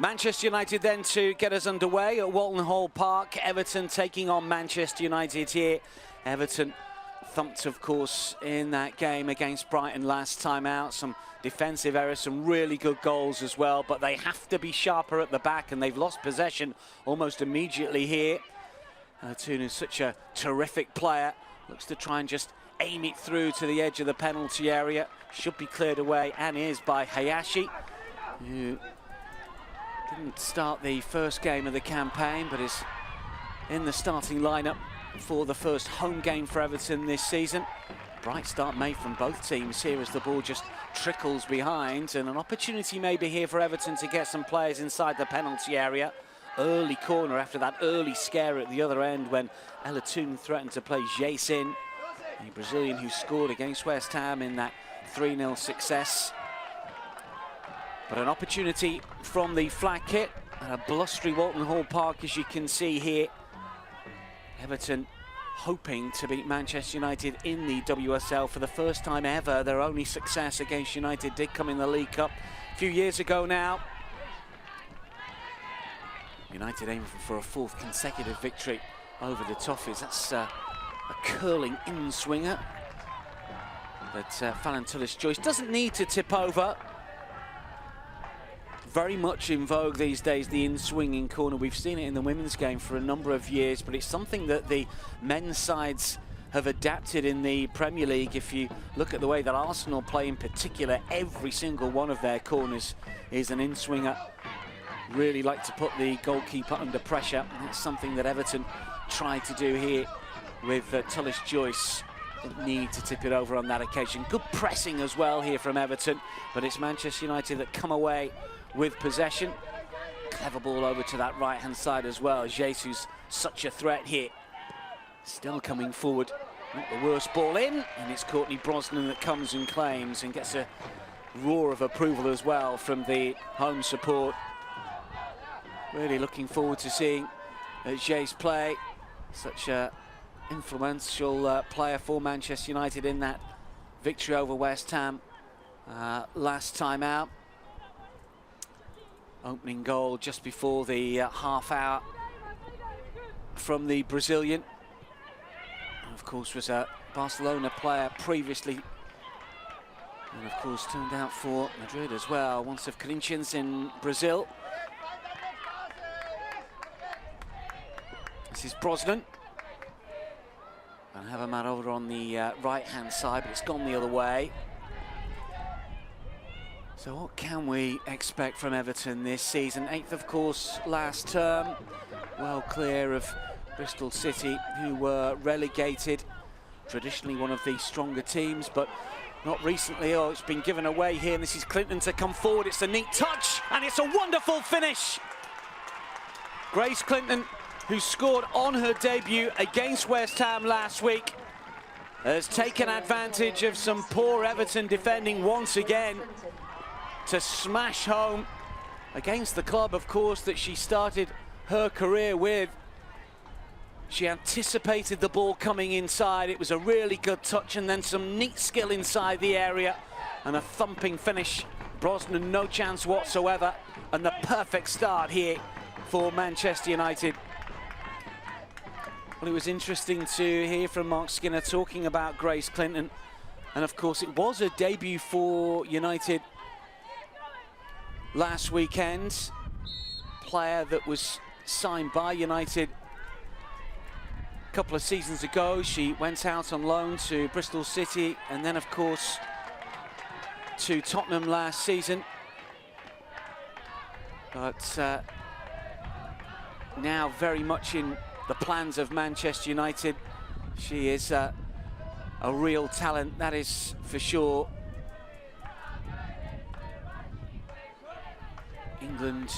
Manchester United then to get us underway at Walton Hall Park. Everton taking on Manchester United here. Everton thumped, of course, in that game against Brighton last time out. Some defensive errors, some really good goals as well, but they have to be sharper at the back, and they've lost possession almost immediately here. Toon is such a terrific player. Looks to try and just aim it through to the edge of the penalty area. Should be cleared away, and is by Hayashi, who didn't start the first game of the campaign, but is in the starting lineup for the first home game for Everton this season. Bright start made from both teams here as the ball just trickles behind, and an opportunity maybe here for Everton to get some players inside the penalty area. Early corner after that early scare at the other end when Toon threatened to play Jace in, the Brazilian who scored against West Ham in that 3-0 success. But an opportunity from the flag kit at a blustery Walton Hall Park, as you can see here. Everton hoping to beat Manchester United in the WSL for the first time ever. Their only success against United did come in the League Cup a few years ago now. United aiming for a fourth consecutive victory over the Toffees. That's a curling in-swinger that Fallon Tullis-Joyce doesn't need to tip over. Very much in vogue these days, the in-swinging corner. We've seen it in the women's game for a number of years, but it's something that the men's sides have adapted in the Premier League. If you look at the way that Arsenal play in particular, every single one of their corners is an in-swinger. Really like to put the goalkeeper under pressure. That's something that Everton tried to do here with Tullis-Joyce. Didn't need to tip it over on that occasion. Good pressing as well here from Everton, but it's Manchester United that come away with possession. Clever ball over to that right-hand side as well. Jesus, such a threat here. Still coming forward. Not the worst ball in, and it's Courtney Brosnan that comes and claims and gets a roar of approval as well from the home support. Really looking forward to seeing Jace play. Such a influential player for Manchester United in that victory over West Ham last time out. Opening goal just before the half hour from the Brazilian. And of course was a Barcelona player previously. And of course turned out for Madrid as well. Once of Corinthians in Brazil. This is Brosnan. And have a man over on the right-hand side, but it's gone the other way. So what can we expect from Everton this season? 8th, of course, last term. Well clear of Bristol City, who were relegated. Traditionally one of the stronger teams, but not recently. Oh, it's been given away here, and this is Clinton to come forward. It's a neat touch, and it's a wonderful finish. Grace Clinton, who scored on her debut against West Ham last week, has taken advantage of some poor Everton defending once again to smash home against the club, of course, that she started her career with. She anticipated the ball coming inside. It was a really good touch, and then some neat skill inside the area and a thumping finish. Brosnan, no chance whatsoever, and the perfect start here for Manchester United. Well, it was interesting to hear from Mark Skinner talking about Grace Clinton, and of course it was a debut for United last weekend. Player that was signed by United a couple of seasons ago. She went out on loan to Bristol City and then of course to Tottenham last season. But now very much in the plans of Manchester United. She is a real talent, that is for sure. England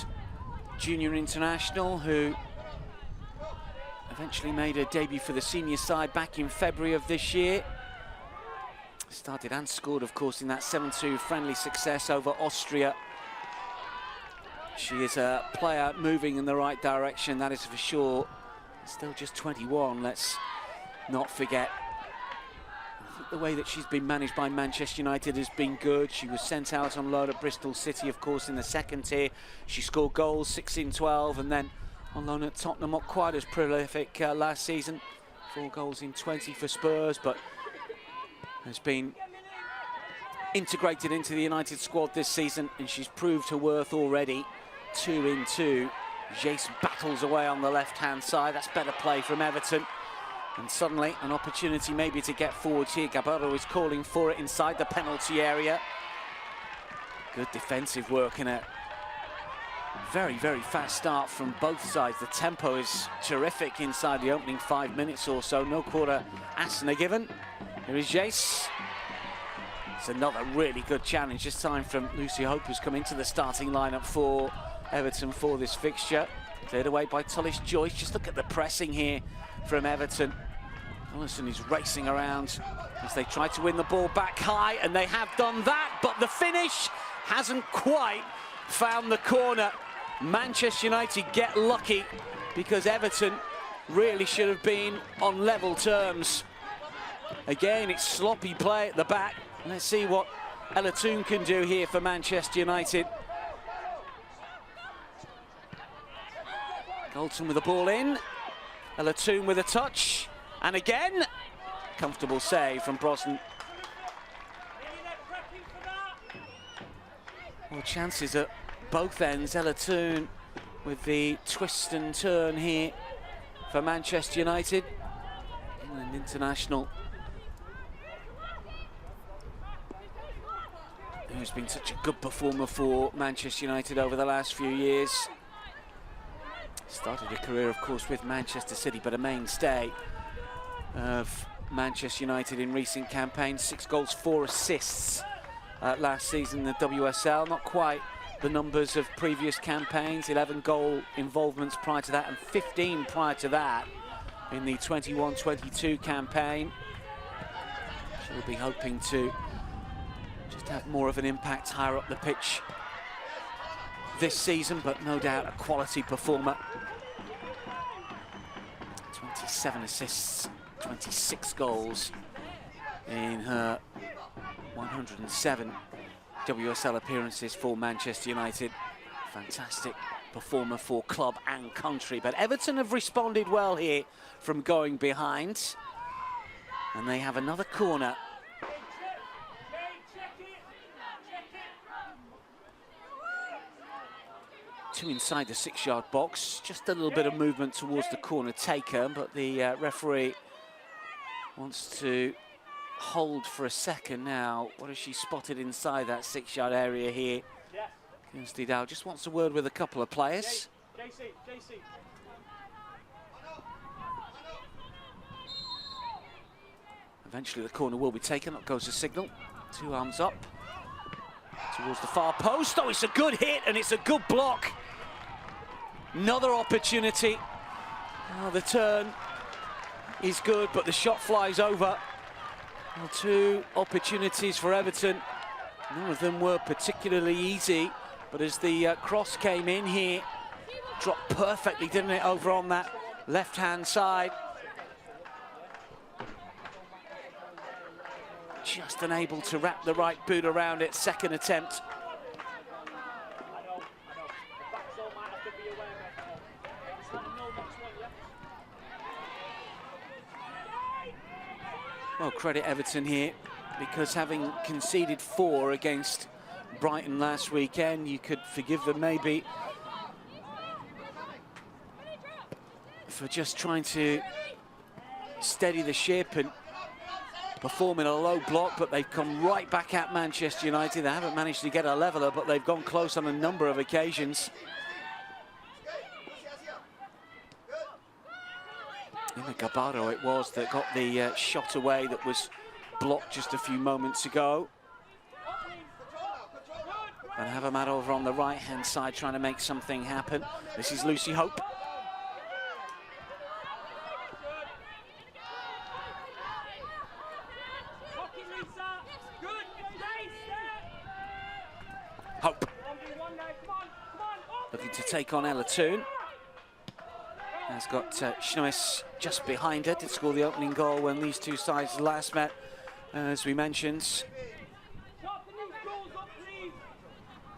junior international who eventually made her debut for the senior side back in February of this year. Started and scored, of course, in that 7-2 friendly success over Austria. She is a player moving in the right direction, that is for sure. Still just 21, let's not forget. The way that she's been managed by Manchester United has been good. She was sent out on loan at Bristol City, of course, in the second tier. She scored goals, 16-12, and then on loan at Tottenham, not quite as prolific last season. 4 goals in 20 for Spurs, but has been integrated into the United squad this season, and she's proved her worth already. 2 in 2. Jace battles away on the left-hand side. That's better play from Everton. And suddenly an opportunity maybe to get forward here. Gabaro is calling for it inside the penalty area. Good defensive work and a very, very fast start from both sides. The tempo is terrific inside the opening 5 minutes or so. No quarter Asana given. Here is Jace. It's another really good challenge, this time from Lucy Hope, who's come into the starting lineup for Everton for this fixture. Cleared away by Tullis Joyce. Just look at the pressing here from Everton. Ellison is racing around as they try to win the ball back high, and they have done that, but the finish hasn't quite found the corner. Manchester United get lucky because Everton really should have been on level terms. Again, it's sloppy play at the back. Let's see what Ella Toone can do here for Manchester United. Goldson with the ball in. Ella Toone with a touch. And again, comfortable save from Brosnan. Well, chances at both ends. Ella Toone with the twist and turn here for Manchester United. England international, who's been such a good performer for Manchester United over the last few years. Started a career, of course, with Manchester City, but a mainstay of Manchester United in recent campaigns. 6 goals, 4 assists last season in the WSL. Not quite the numbers of previous campaigns. 11 goal involvements prior to that, and 15 prior to that in the 21-22 campaign. She'll be hoping to just have more of an impact higher up the pitch this season, but no doubt a quality performer. 27 assists, 26 goals in her 107 WSL appearances for Manchester United. Fantastic performer for club and country, but Everton have responded well here from going behind, and they have another corner. Two inside the 6-yard box. Just a little bit of movement towards the corner taker, but the referee wants to hold for a second now. What has she spotted inside that 6-yard area here? Kirsty Dow just wants a word with a couple of players. JC. Eventually the corner will be taken. Up goes the signal. 2 arms up towards the far post. Oh, it's a good hit and it's a good block. Another opportunity. Oh, the turn is good, but the shot flies over. Well, 2 opportunities for Everton. None of them were particularly easy, but as the cross came in here, dropped perfectly, didn't it, over on that left-hand side. Just unable to wrap the right boot around it. Second attempt. Well, credit Everton here, because having conceded 4 against Brighton last weekend, you could forgive them maybe for just trying to steady the ship and perform in a low block, but they've come right back at Manchester United. They haven't managed to get a leveller, but they've gone close on a number of occasions. Ima Gabaro it was that got the shot away that was blocked just a few moments ago. And have a man over on the right-hand side trying to make something happen. This is Lucy Hope. Hope looking to take on Ella Toone. Has got Schnoes just behind her. Did score the opening goal when these two sides last met as we mentioned.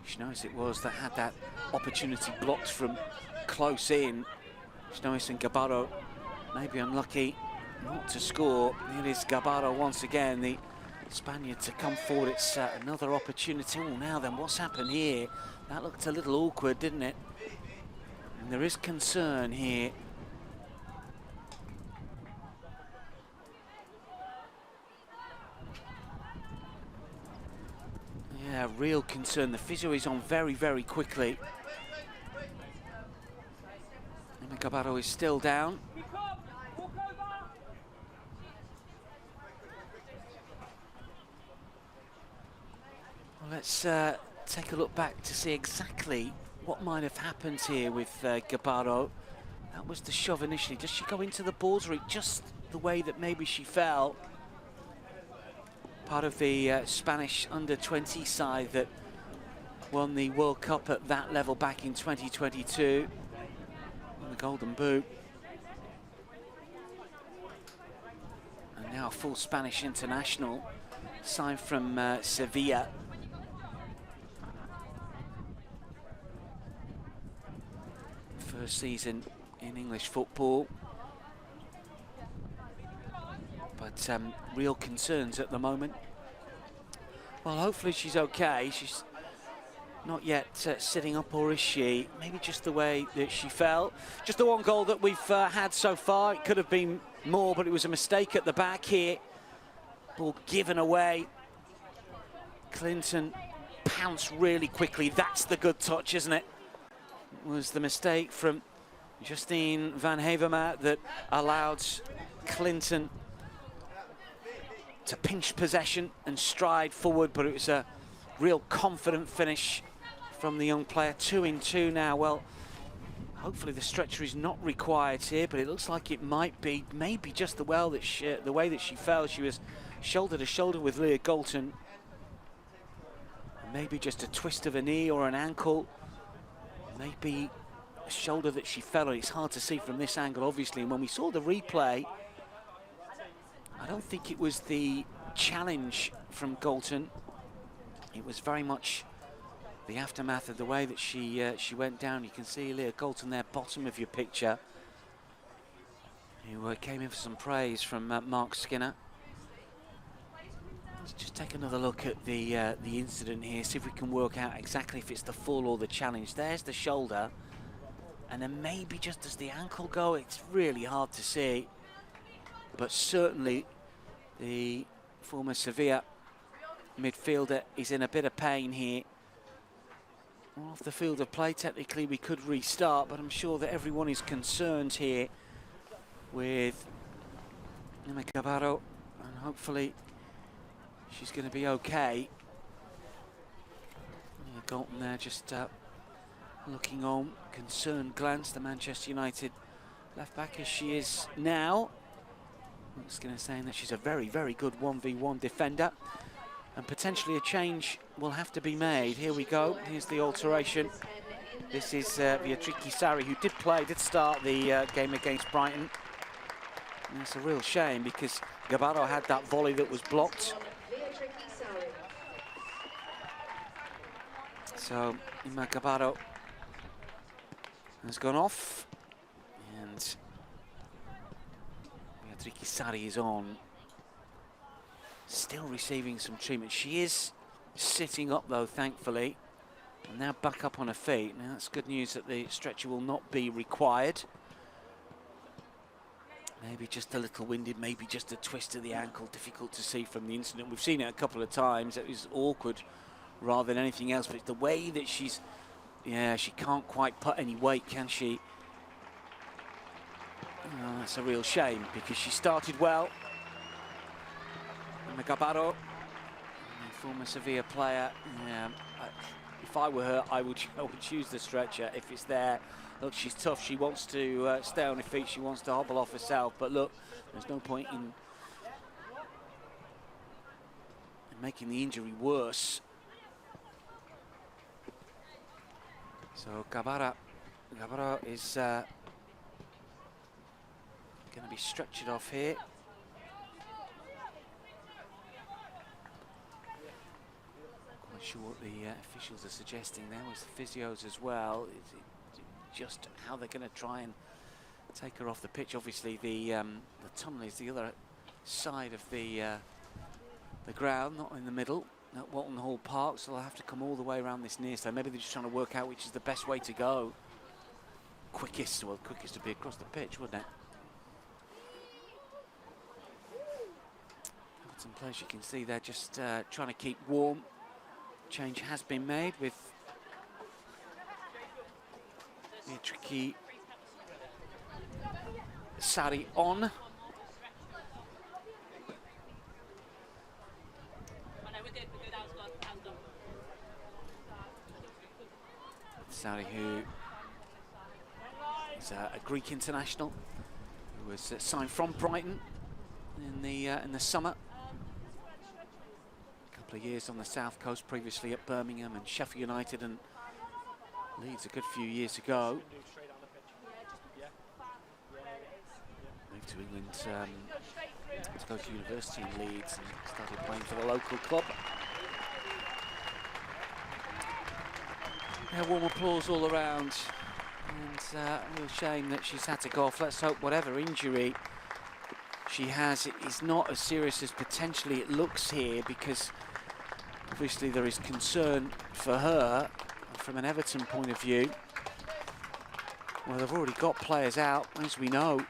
Schnois it was that had that opportunity blocked from close in. Schnois and Gabarro maybe unlucky not to score. It is Gabarro once again, the Spaniard, to come forward. It's another opportunity. Oh, now then, what's happened here? That looked a little awkward, didn't it? And there is concern here. Yeah, real concern. The physio is on very, very quickly. And Gabarro is still down. Well, let's take a look back to see exactly what might have happened here with Gabarro. That was the shove initially. Does she go into the balls, or just the way that maybe she fell? Part of the Spanish under-20 side that won the World Cup at that level back in 2022. Won the Golden Boot. And now a full Spanish international, signed from Sevilla. First season in English football. But real concerns at the moment. Well, hopefully she's okay. She's not yet sitting up, or is she? Maybe just the way that she fell. Just the one goal that we've had so far. It could have been more, but it was a mistake at the back here. Ball given away. Clinton pounced really quickly. That's the good touch, isn't it? It was the mistake from Justine van Hevermaet that allowed Clinton to pinch possession and stride forward, but it was a real confident finish from the young player. 2 in 2 now. Well, hopefully the stretcher is not required here, but it looks like it might be. Maybe just the way that she fell. She was shoulder to shoulder with Leah Galton. Maybe just a twist of a knee or an ankle. Maybe a shoulder that she fell on. It's hard to see from this angle, obviously. And when we saw the replay, I don't think it was the challenge from Galton. It was very much the aftermath of the way that she went down. You can see Leah Galton there, bottom of your picture, who came in for some praise from Mark Skinner. Let's just take another look at the incident here, see if we can work out exactly if it's the fall or the challenge. There's the shoulder, and then maybe just as the ankle go. It's really hard to see, but certainly the former Sevilla midfielder is in a bit of pain here. Off the field of play, technically we could restart, but I'm sure that everyone is concerned here with Emma Gabarro, and hopefully she's going to be okay. Yeah, Galton there just looking on, concerned glance. The Manchester United left back, as she is now. Skinner saying that she's a very, very good 1v1 defender, and potentially a change will have to be made. Here we go. Here's the alteration. This is Beatrice Sarri, who did start the game against Brighton. And it's a real shame because Gabarro had that volley that was blocked. So Emma Gabarro has gone off, and Beatrice Sarri is on. Still receiving some treatment. She is sitting up though, thankfully, and now back up on her feet. Now that's good news that the stretcher will not be required. Maybe just a little winded, maybe just a twist of the ankle. Difficult to see from the incident. We've seen it a couple of times. It was awkward rather than anything else, but it's the way that she's, yeah, she can't quite put any weight, can she? Oh, that's a real shame because she started well. Gabarro, former Sevilla player. Yeah, if I were her, I would choose the stretcher if it's there. Look, she's tough. She wants to stay on her feet. She wants to hobble off herself. But look, there's no point in making the injury worse. So Gabarro is going to be stretchered off here. Not sure what the officials are suggesting there, with the physios as well. Just how they're going to try and take her off the pitch. Obviously, the tunnel is the other side of the ground, not in the middle, at Walton Hall Park, so they'll have to come all the way around this near side. Maybe they're just trying to work out which is the best way to go. Quickest would be across the pitch, wouldn't it? Everton players, you can see they're just trying to keep warm. Change has been made with Tricky Sari on. Sari, who is a Greek international, who was signed from Brighton in the summer. A couple of years on the south coast, previously at Birmingham and Sheffield United and Leeds a good few years ago. Moved to England to go to university in Leeds and started playing for the local club. Yeah, warm applause all around, and a real shame that she's had to go off. Let's hope whatever injury she has is not as serious as potentially it looks here, because obviously there is concern for her from an Everton point of view. Well, they've already got players out, as we know.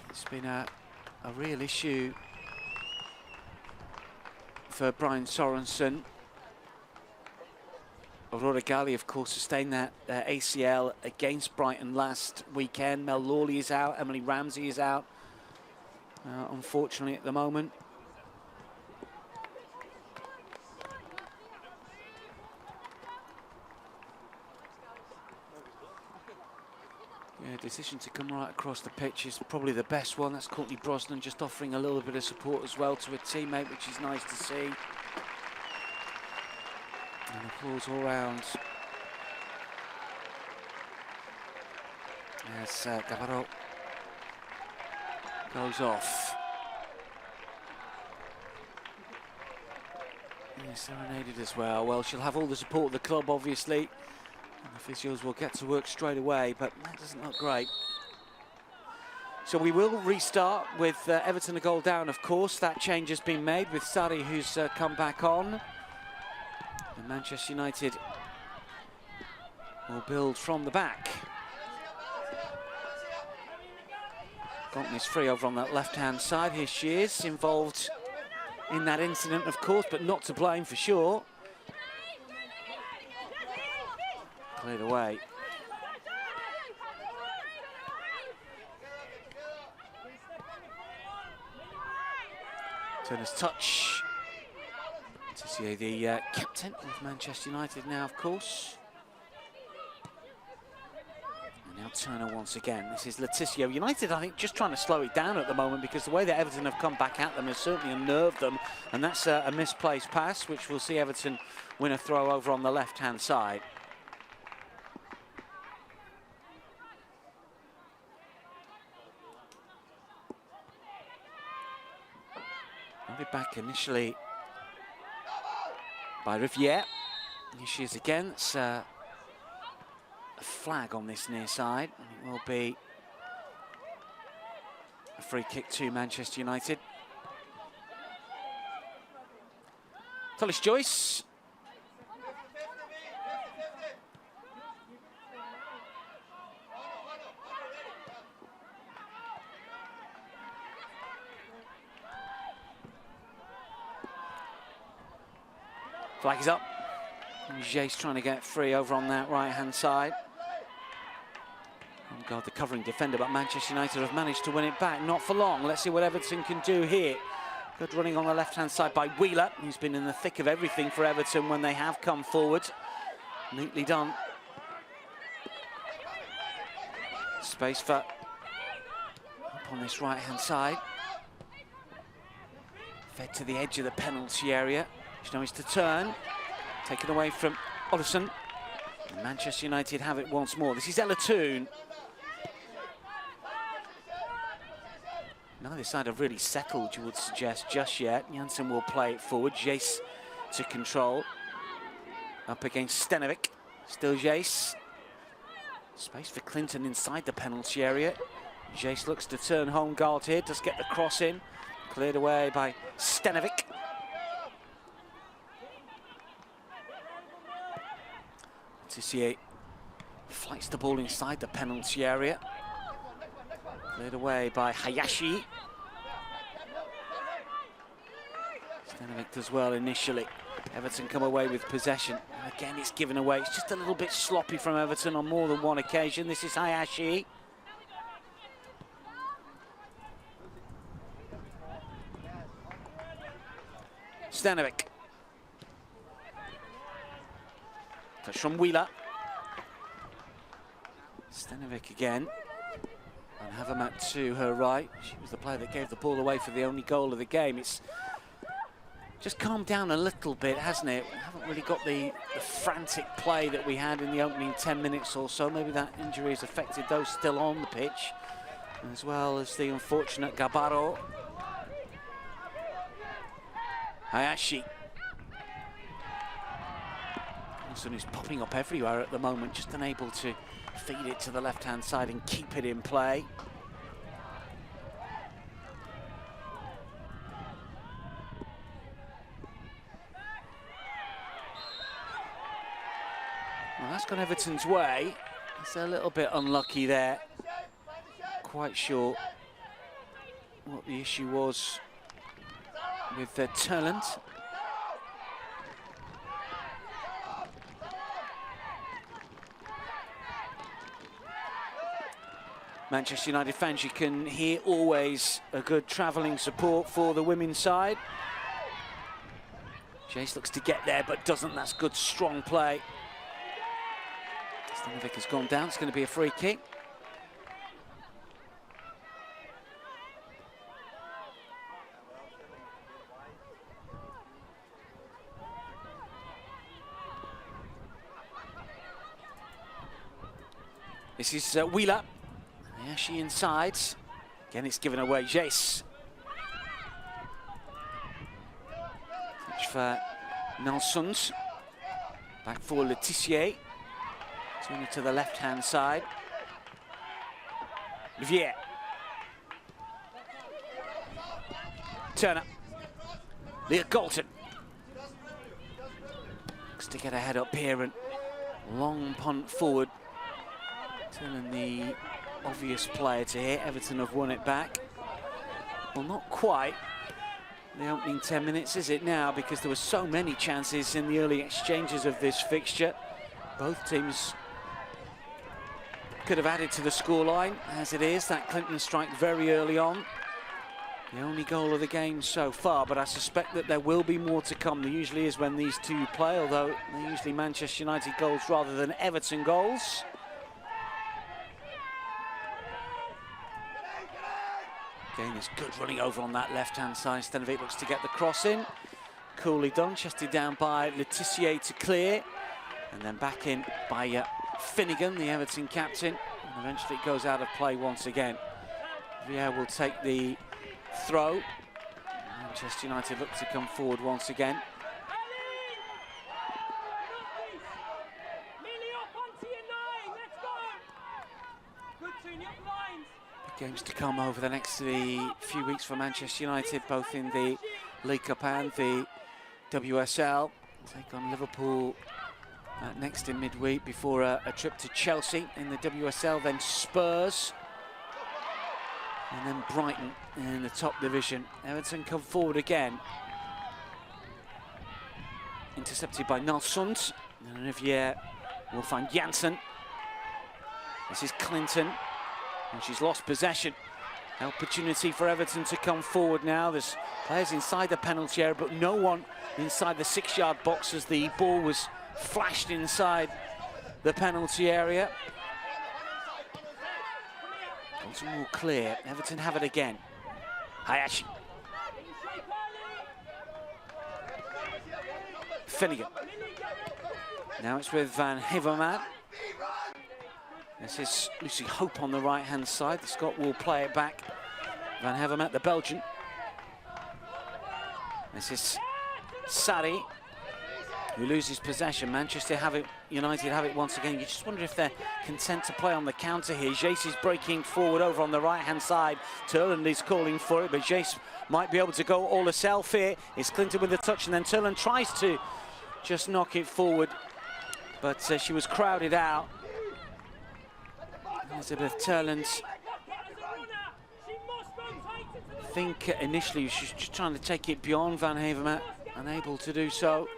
It's been a real issue for Brian Sorensen. Aurora Gali, of course, sustained that ACL against Brighton last weekend. Mel Lawley is out, Emily Ramsey is out, unfortunately, at the moment. Yeah, decision to come right across the pitch is probably the best one. That's Courtney Brosnan just offering a little bit of support as well to a teammate, which is nice to see. And applause all round as Gavarro goes off. Yeah, serenaded as well. Well, she'll have all the support of the club, obviously, and the physios will get to work straight away, but that doesn't look great. So we will restart with Everton a goal down, of course. That change has been made with Sari, who's come back on. And Manchester United will build from the back. Gonton is free over on that left-hand side. Here she is, involved in that incident, of course, but not to blame for sure. Cleared away. Turner's touch. Tissier, the captain of Manchester United now, of course. And now Turner once again. This is Leticia. United, I think, just trying to slow it down at the moment, because the way that Everton have come back at them has certainly unnerved them. And that's a misplaced pass, which we'll see Everton win a throw over on the left-hand side. I'll be back initially by Riviere. Here she is again. It's a flag on this near side, and it will be a free kick to Manchester United. Tullis Joyce. Flag is up. Jace trying to get free over on that right-hand side. Oh God, the covering defender, but Manchester United have managed to win it back. Not for long. Let's see what Everton can do here. Good running on the left-hand side by Wheeler, who's been in the thick of everything for Everton when they have come forward. Neatly done. Space for up on this right-hand side. Fed to the edge of the penalty area. She knows to turn. Taken away from Oddison. Manchester United have it once more. This is Ella Toon. Neither side have really settled, you would suggest, just yet. Janssen will play it forward. Jace to control. Up against Stenovic. Still Jace. Space for Clinton inside the penalty area. Jace looks to turn home guard here. Does get the cross in. Cleared away by Stenovic. Tissier flights the ball inside the penalty area. Cleared away by Hayashi. Stenovic does well initially. Everton come away with possession. And again, it's given away. It's just a little bit sloppy from Everton on more than one occasion. This is Hayashi. Stenovic. Touch from Wheeler. Stenovic again. And Havermat to her right. She was the player that gave the ball away for the only goal of the game. It's just calmed down a little bit, hasn't it? We haven't really got the frantic play that we had in the opening 10 minutes or so. Maybe that injury has affected those still on the pitch, as well as the unfortunate Gabaro. Hayashi. Wilson is popping up everywhere at the moment, just unable to feed it to the left-hand side and keep it in play. Well, that's gone Everton's way. It's a little bit unlucky there. Quite sure what the issue was with Turland. Manchester United fans, you can hear always a good travelling support for the women's side. Jace looks to get there, but doesn't. That's good, strong play. Stenovic has gone down. It's going to be a free kick. This is Wheeler. Yeah, she inside. Again, it's given away. Jace. Touch for Nelsons. Back for Letitia. Turn it to the left-hand side. Olivier. Turner. Leah Galton. Looks to get a head up here and long punt forward. Turning the obvious player to hit. Everton have won it back. Well, not quite. The opening 10 minutes, is it now? Because there were so many chances in the early exchanges of this fixture. Both teams could have added to the scoreline. As it is, that Clinton strike very early on. The only goal of the game so far, but I suspect that there will be more to come. There usually is when these two play, although they're usually Manchester United goals rather than Everton goals. Again, it's good running over on that left-hand side. Stenovic looks to get the cross in. Coolly done, chested down by Letitia to clear. And then back in by Finnegan, the Everton captain. And eventually it goes out of play once again. Vieira will take the throw. Manchester United look to come forward once again. Games to come over the next few weeks for Manchester United, both in the League Cup and the WSL. Take on Liverpool next in midweek before a trip to Chelsea in the WSL, then Spurs, and then Brighton in the top division. Everton come forward again. Intercepted by Nelsons. And Olivier will find Janssen. This is Clinton. And she's lost possession. Opportunity for Everton to come forward now. There's players inside the penalty area, but no one inside the 6-yard box as the ball was flashed inside the penalty area. Johnson will clear. Everton have it again. Hayashi. Finnegan. Now it's with Van Havermaet. This is Lucy Hope on the right-hand side. The Scot will play it back. Van Havermaet, the Belgian. This is Sari. who loses possession. Manchester United have it once again. You just wonder if they're content to play on the counter here. Jace is breaking forward over on the right-hand side. Turland is calling for it, but Jace might be able to go all herself here. It's Clinton with the touch, and then Turland tries to just knock it forward, but she was crowded out. Elizabeth Turland, I think initially she was just trying to take it beyond Van Havermaet, unable to do so.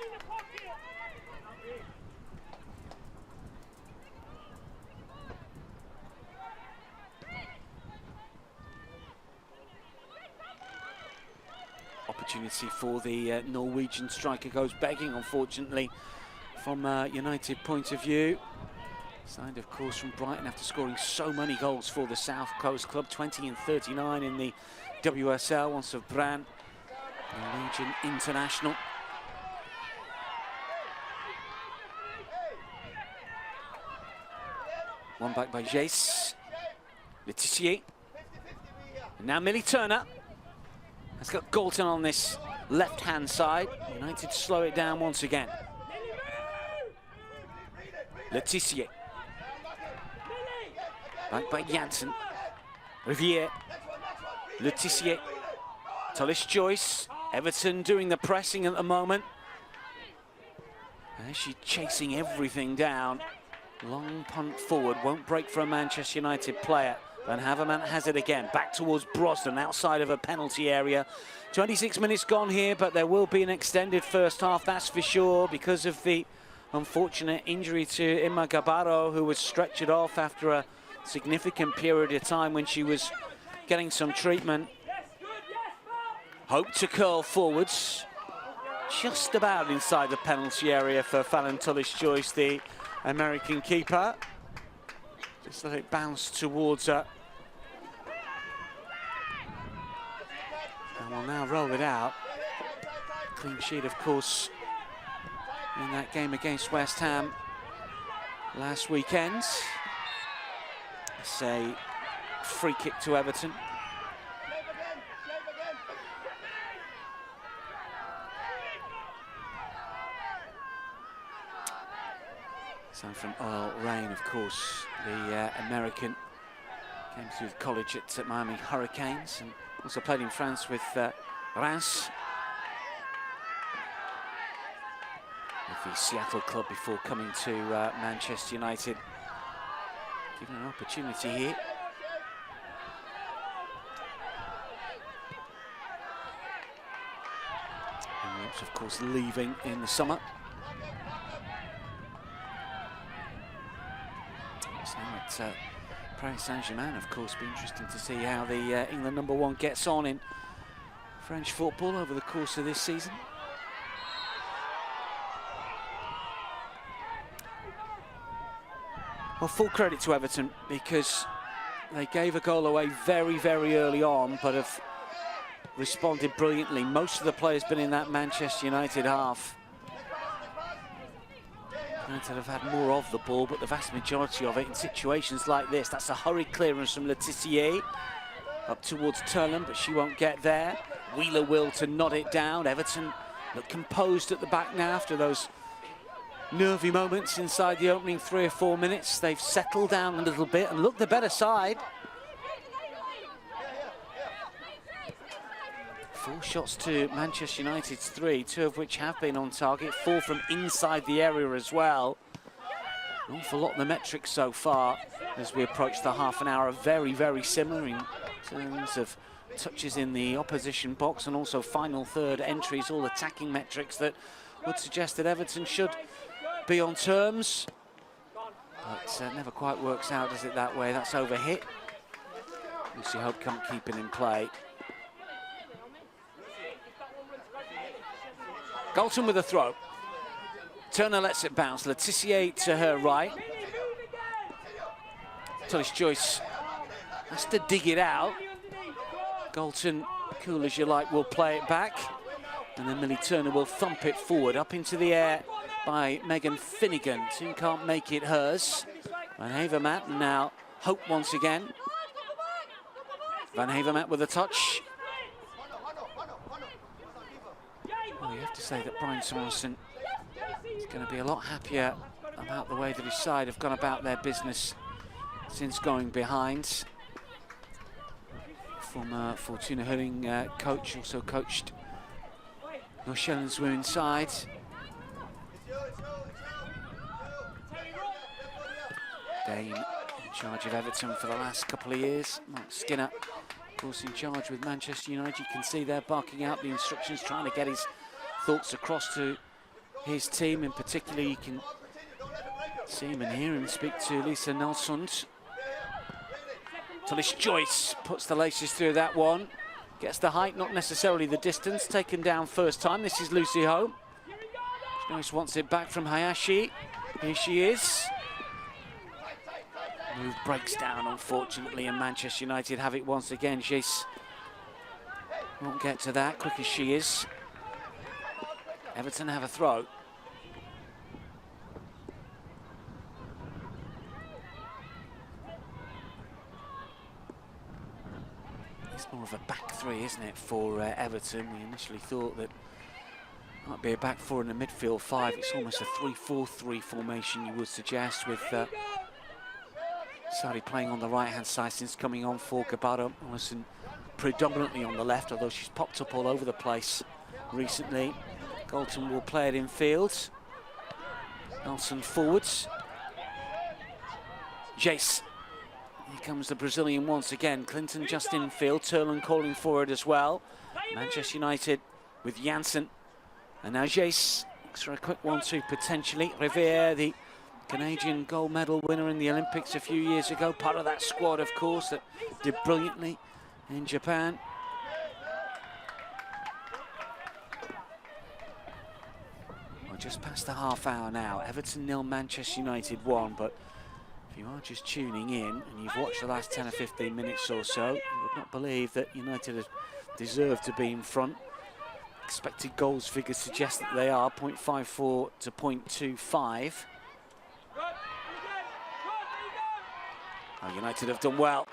Opportunity for the Norwegian striker, goes begging, unfortunately, from United point of view. Signed, of course, from Brighton after scoring so many goals for the South Coast club, 20 and 39 in the WSL, once of Brand, Norwegian international. One back by Jace. Letitia. And now Millie Turner has got Galton on this left-hand side. United slow it down once again. Letitia. Back by Janssen. Riviere. Letitia. Tullis-Joyce. Everton doing the pressing at the moment. And she's chasing everything down. Long punt forward, won't break for a Manchester United player. Van Havermaet has it again, back towards Brosnan, outside of a penalty area. 26 minutes gone here, but there will be an extended first half, that's for sure, because of the unfortunate injury to Emma Gabarro, who was stretchered off after a significant period of time when she was getting some treatment. Hope to curl forwards, just about inside the penalty area for Fallon Tullis-Joyce, the American keeper. Just let it bounce towards her. And we'll now roll it out. Clean sheet, of course, in that game against West Ham last weekend. It's a free kick to Everton. So from Earl Rain, of course, the American, came through college at Miami Hurricanes and also played in France with Reims, with the Seattle club before coming to Manchester United. Given an opportunity here. And Williams, of course, leaving in the summer. Now at Paris Saint-Germain, of course, be interesting to see how the England #1 gets on in French football over the course of this season. Well, full credit to Everton, because they gave a goal away very, very early on, but have responded brilliantly. Most of the players been in that Manchester United half. United have had more of the ball, but the vast majority of it in situations like this. That's a hurried clearance from Letitia up towards Turland, but she won't get there. Wheeler will to nod it down. Everton look composed at the back now after those nervy moments inside the opening 3 or 4 minutes. They've settled down a little bit and look the better side. 4 shots to Manchester United's 3, 2 of which have been on target, 4 from inside the area as well. An awful lot of the metrics so far as we approach the half an hour are very, very similar in terms of touches in the opposition box and also final third entries, all attacking metrics that would suggest that Everton should be on terms. But never quite works out, does it, that way? That's overhit. Lucy Hope can't keep it in play. Galton with a throw. Turner lets it bounce. Letitia to her right. Tullis-Joyce has to dig it out. Galton, cool as you like, will play it back. And then Millie Turner will thump it forward, up into the air by Megan Finnegan. Who can't make it hers. Van Havermaet now Hope once again. Van Havermaet with a touch. Oh, you have to say that Brian Swanson is going to be a lot happier about the way that his side have gone about their business since going behind. Former Fortuna Hurling coach, also coached North Shellland's women's side. Dane in charge of Everton for the last couple of years. Mark Skinner, of course, in charge with Manchester United. You can see there barking out the instructions, trying to get his thoughts across to his team. In particular, you can see him and hear him speak to Lisa Nelsund. Tullis Joyce puts the laces through that one. Gets the height, not necessarily the distance. Taken down first time. This is Lucy Ho. Joyce wants it back from Hayashi. Here she is. Move breaks down, unfortunately, and Manchester United have it once again. Jace won't get to that, quick as she is. Everton have a throw. It's more of a back three, isn't it, for Everton? We initially thought that it might be a back four and a midfield five. It's almost a 3-4-3 formation, you would suggest, with Sari playing on the right-hand side since coming on for Gabaro. Allison predominantly on the left, although she's popped up all over the place recently. Galton will play it in field. Nelson forwards. Jace. Here comes the Brazilian once again. Clinton just in field. Turlen calling for it as well. Manchester United with Janssen. And now Jace looks for a quick 1-2 potentially. Riviere, the Canadian gold medal winner in the Olympics a few years ago. Part of that squad, of course, that did brilliantly in Japan. Well, just past the half hour now. Everton 0, Manchester United 1. But if you are just tuning in and you've watched the last 10 or 15 minutes or so, you would not believe that United have deserved to be in front. Expected goals figures suggest that they are 0.54 to 0.25. Oh, United have done well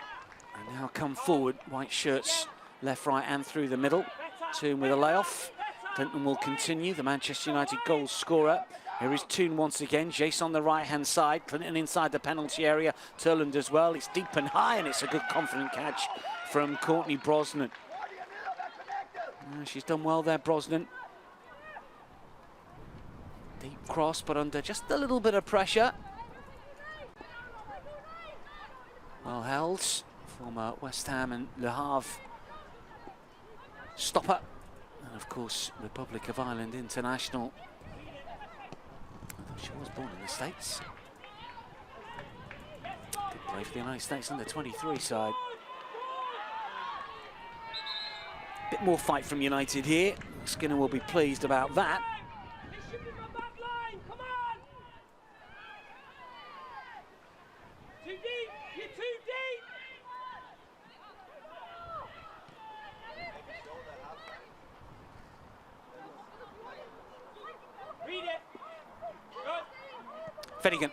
and now come forward. White shirts left, right and through the middle. Toon with a layoff. Clinton will continue, the Manchester United goal scorer. Here is Toon once again. Jace on the right-hand side. Clinton inside the penalty area. Turland as well. It's deep and high, and it's a good confident catch from Courtney Brosnan. She's done well there, Brosnan. Deep cross, but under just a little bit of pressure. Well held. Former West Ham and Le Havre stopper. And of course, Republic of Ireland international. I thought she was born in the States. Did play for the United States under 23 side. Bit more fight from United here. Skinner will be pleased about that. Finnegan.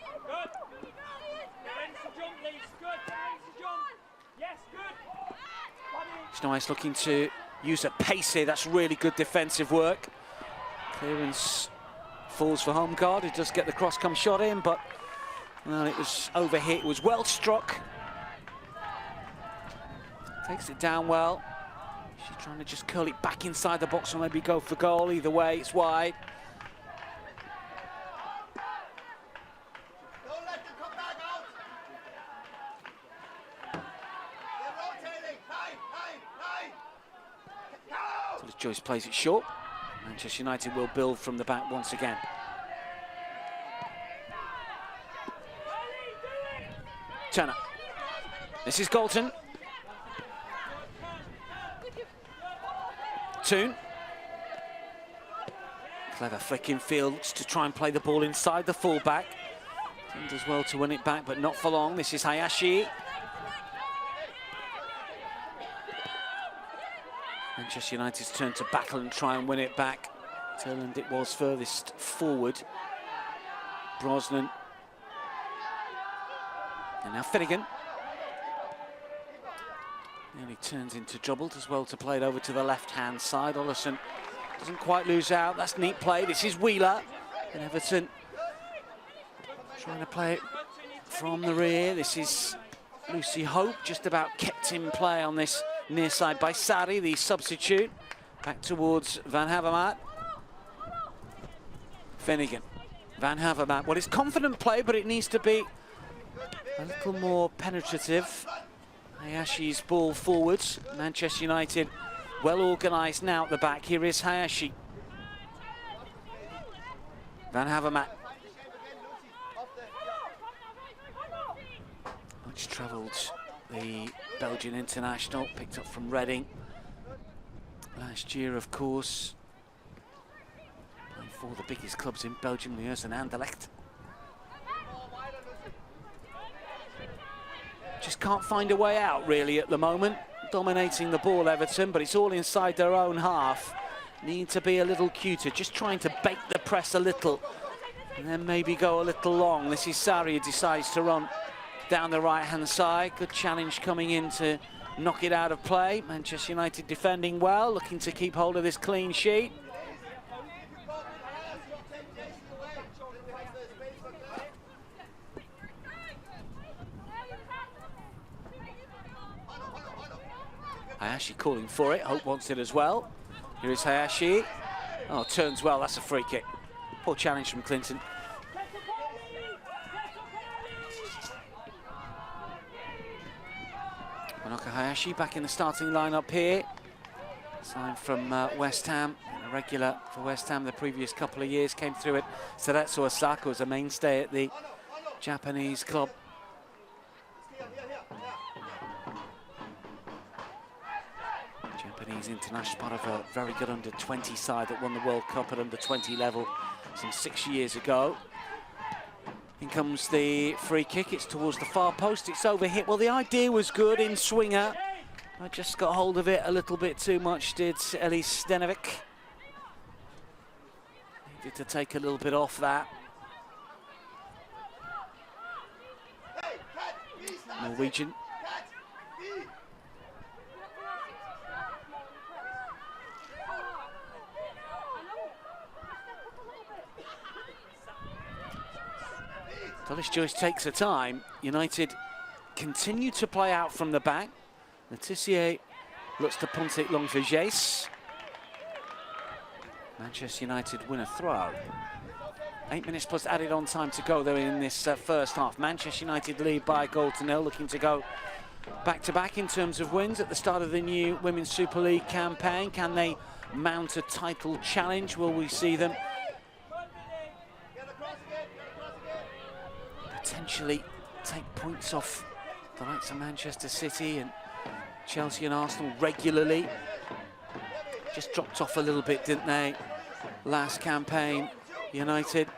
Schneis looking to use a pace here. That's really good defensive work. Clearance falls for home guard. It does get the cross-come shot in, but well, it was overhit. It was well struck. Takes it down well. She's trying to just curl it back inside the box or maybe go for goal. Either way, it's wide. Joyce plays it short. Manchester United will build from the back once again. Turner. This is Galton. Toon. Clever flick in fields to try and play the ball inside the fullback. Does well to win it back, but not for long. This is Hayashi. Manchester United's turn to battle and try and win it back. Turland it was furthest forward. Brosnan. And now Finnegan. Nearly turns into trouble. Does well to play it over to the left-hand side. Ollison Doesn't quite lose out. That's neat play. This is Wheeler. And Everton trying to play it from the rear. This is Lucy Hope, just about kept in play on this near side by Sari, the substitute. Back towards Van Havermaet. Finnegan. Van Havermaet. Well, it's confident play, but it needs to be a little more penetrative. Hayashi's ball forwards. Manchester United well organised now at the back. Here is Hayashi. Van Havermaet. Much travelled, the Belgian international, picked up from Reading last year, of course. Playing for the biggest clubs in Belgium, Liège and Anderlecht. Just can't find a way out, really, at the moment. Dominating the ball, Everton, but it's all inside their own half. Need to be a little cuter, just trying to bait the press a little, and then maybe go a little long. This is Sari who decides to run down the right-hand side. Good challenge coming in to knock it out of play. Manchester United defending well, looking to keep hold of this clean sheet. Hayashi calling for it. Hope wants it as well. Here is Hayashi. Oh, turns well. That's a free kick. Poor challenge from Clinton. Monoka Hayashi back in the starting lineup here. Signed from West Ham, a regular for West Ham the previous couple of years. Came through at Cerezo Osaka as a mainstay at the Japanese club. Japanese international, part of a very good under-20 side that won the World Cup at under-20 level some 6 years ago. In comes the free kick. It's towards the far post. It's overhit. Well, the idea was good in swinger. I just got hold of it a little bit too much, did Elise Stenovic. Needed to take a little bit off that. Norwegian. Dulles Joyce takes her time. United continue to play out from the back. Letitia looks to punt it long for Jace. Manchester United win a throw. 8 minutes plus added on time to go though in this first half. Manchester United lead by a goal to nil, looking to go back-to-back in terms of wins at the start of the new Women's Super League campaign. Can they mount a title challenge? Will we see them potentially take points off the likes of Manchester City and Chelsea and Arsenal regularly? Just dropped off a little bit, didn't they, last campaign, United.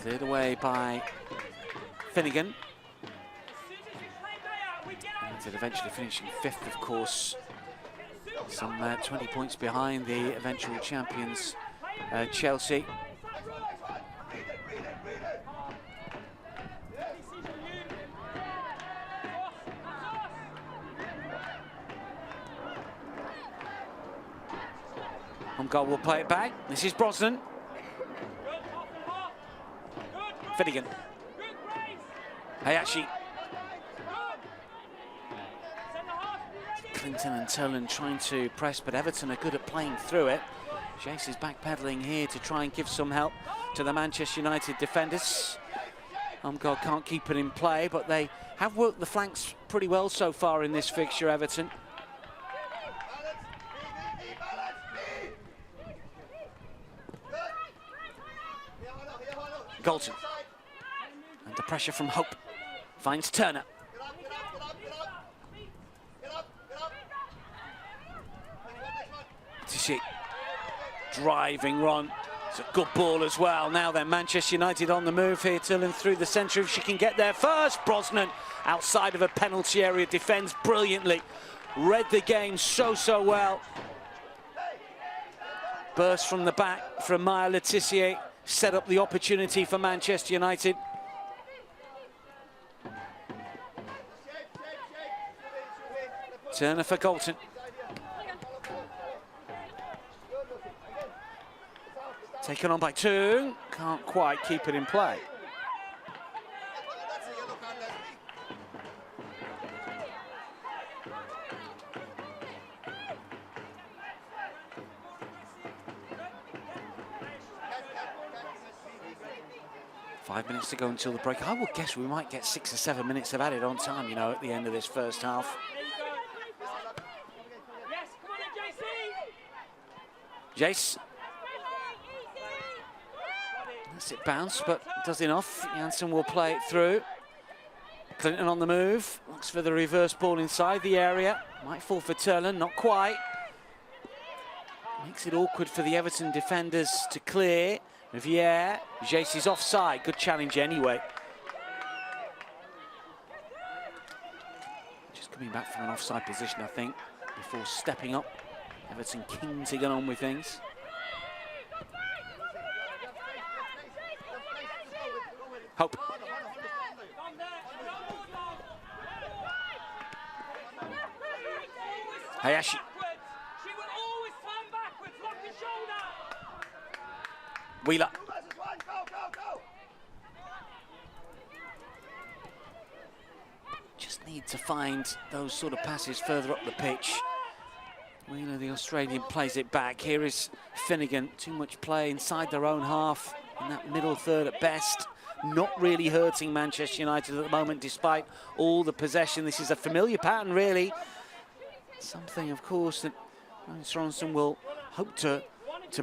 Cleared away by Finnegan. United eventually finishing 5th, of course. Some 20 points behind the eventual champions, Chelsea. Umgar will play it back. This is Brosnan. Finnegan. Hayashi. Clinton and Tolan trying to press, but Everton are good at playing through it. Jace is backpedaling here to try and give some help to the Manchester United defenders. Umgar can't keep it in play, but they have worked the flanks pretty well so far in this fixture, Everton. Galton. Under pressure from Hope. Finds Turner. Driving run. It's a good ball as well. Now then, Manchester United on the move here. Tillen through the centre if she can get there first. Brosnan outside of a penalty area defends brilliantly. Read the game so well. Burst from the back from Maya Letitia. Set up the opportunity for Manchester United. Turner for Galton. Taken on by Toon. Can't quite keep it in play. Five minutes to go until the break. I would guess we might get 6 or 7 minutes of added on time, you know, at the end of this first half. Jace. Lets it bounce, but does enough. Janssen will play it through. Clinton on the move. Looks for the reverse ball inside the area. Might fall for Turlen, not quite. Makes it awkward for the Everton defenders to clear. Riviere, Jace is offside. Good challenge anyway. Just coming back from an offside position, I think, before stepping up. Everton keen to get on with things. Hope. Hayashi. Wheeler. Just need to find those sort of passes further up the pitch. Wheeler, the Australian, plays it back. Here is Finnegan. Too much play inside their own half in that middle third at best. Not really hurting Manchester United at the moment, despite all the possession. This is a familiar pattern, really. Something, of course, that Sorensen will hope to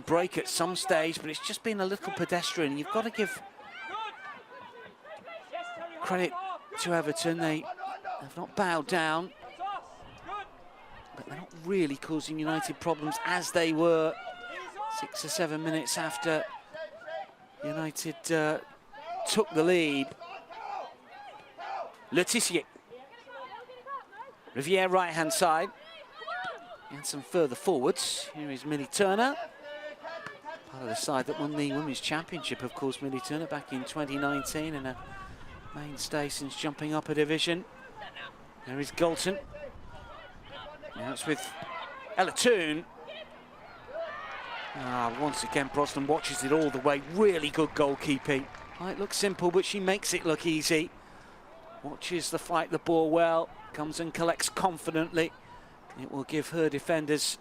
break at some stage, but it's just been a little pedestrian. You've got to give credit to Everton. They have not bowed down, but they're not really causing United problems as they were 6 or 7 minutes after United took the lead. Letitia. Riviere right-hand side. And some further forwards. Here is Millie Turner. Part of the side that won the Women's Championship, of course, Millie Turner, back in 2019, and a mainstay since jumping up a division. There is Galton. Now it's with Ella Toon. Once again, Brosnan watches it all the way. Really good goalkeeping. Might look simple, but she makes it look easy. Watches the fight the ball well. Comes and collects confidently. It will give her defenders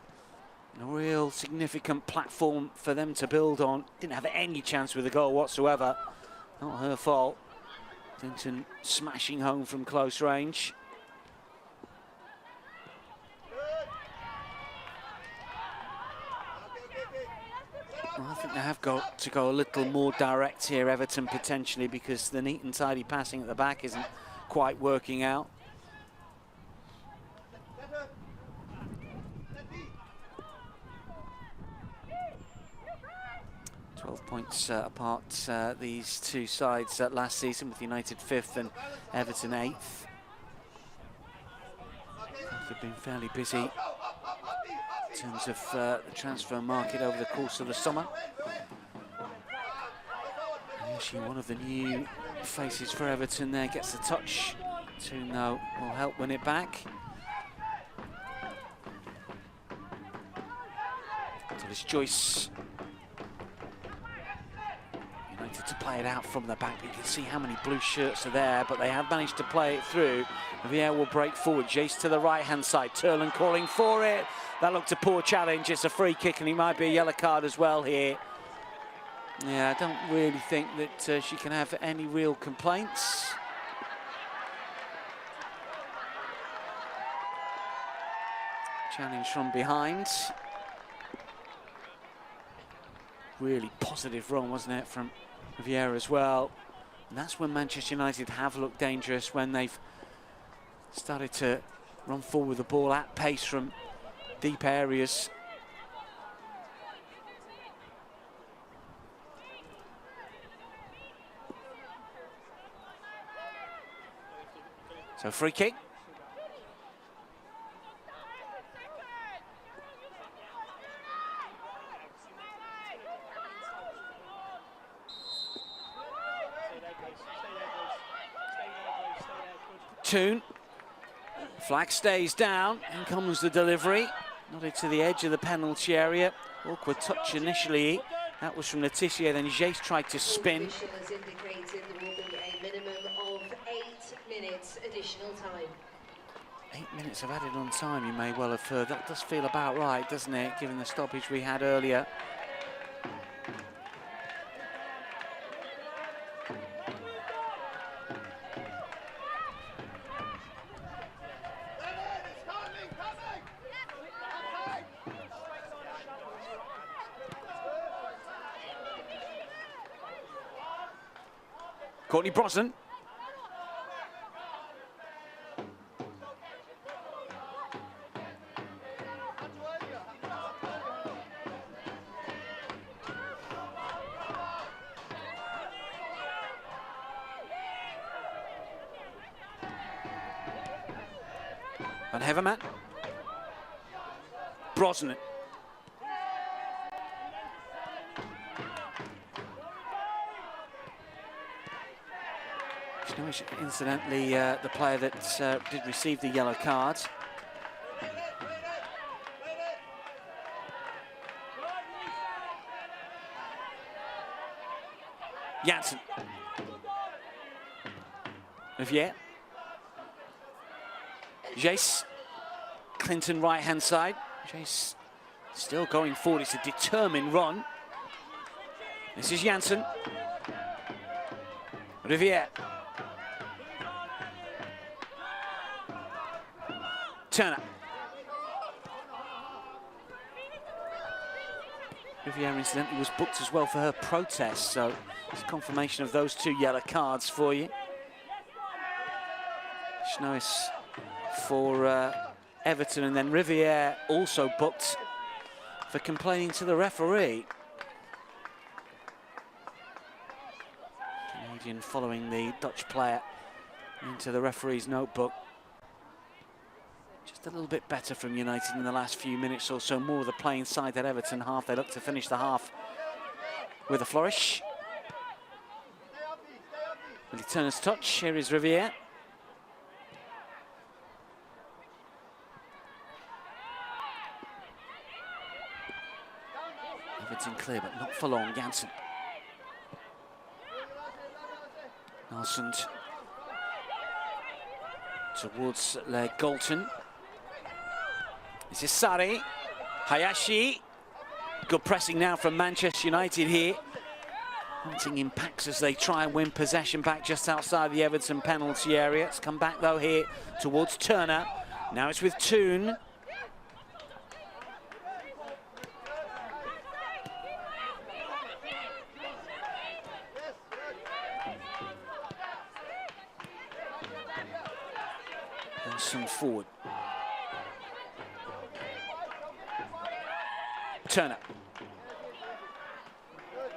a real significant platform for them to build on. Didn't have any chance with the goal whatsoever. Not her fault. Clinton smashing home from close range. Well, I think they have got to go a little more direct here, Everton, potentially, because the neat and tidy passing at the back isn't quite working out. Points apart, these two sides last season, with United 5th and Everton 8th. They've been fairly busy in terms of the transfer market over the course of the summer. And actually, one of the new faces for Everton there gets a touch. Toon, though, will help win it back. So it's Joyce. To play it out from the back. You can see how many blue shirts are there, but they have managed to play it through. Riviere will break forward. Jace to the right-hand side. Turlen calling for it. That looked a poor challenge. It's a free kick, and he might be a yellow card as well here. Yeah, I don't really think that she can have any real complaints. Challenge from behind. Really positive run, wasn't it, from Riviere as well. And that's when Manchester United have looked dangerous, when they've started to run forward with the ball at pace from deep areas. So free kick. Toon Flag stays down, and comes the delivery. Nodded to the edge of the penalty area. Awkward touch initially. That was from Letitia, then Jace tried to spin. Official has indicated there will be a minimum of 8 minutes additional time. 8 minutes of added on time, you may well have heard. That does feel about right, doesn't it, given the stoppage we had earlier. Courtney Brosnan. Van Heverman. Brosnan. Incidentally, the player that did receive the yellow card. Janssen. Riviere. Jace. Clinton right-hand side. Jace still going forward. It's a determined run. This is Janssen. Riviere. Turner. Riviere incidentally was booked as well for her protest, so it's confirmation of those 2 yellow cards for you. Schnois for Everton, and then Riviere also booked for complaining to the referee. Canadian following the Dutch player into the referee's notebook. Just a little bit better from United in the last few minutes or so. More of the playing side at Everton half. They look to finish the half with a flourish. Willie Turner's touch. Here is Riviere. Everton clear, but not for long. Janssen. Nelson towards Galton. This is Sari. Hayashi. Good pressing now from Manchester United here. Hunting impacts as they try and win possession back just outside the Everton penalty area. It's come back though here towards Turner. Now it's with Toon. Nelson forward. Turner.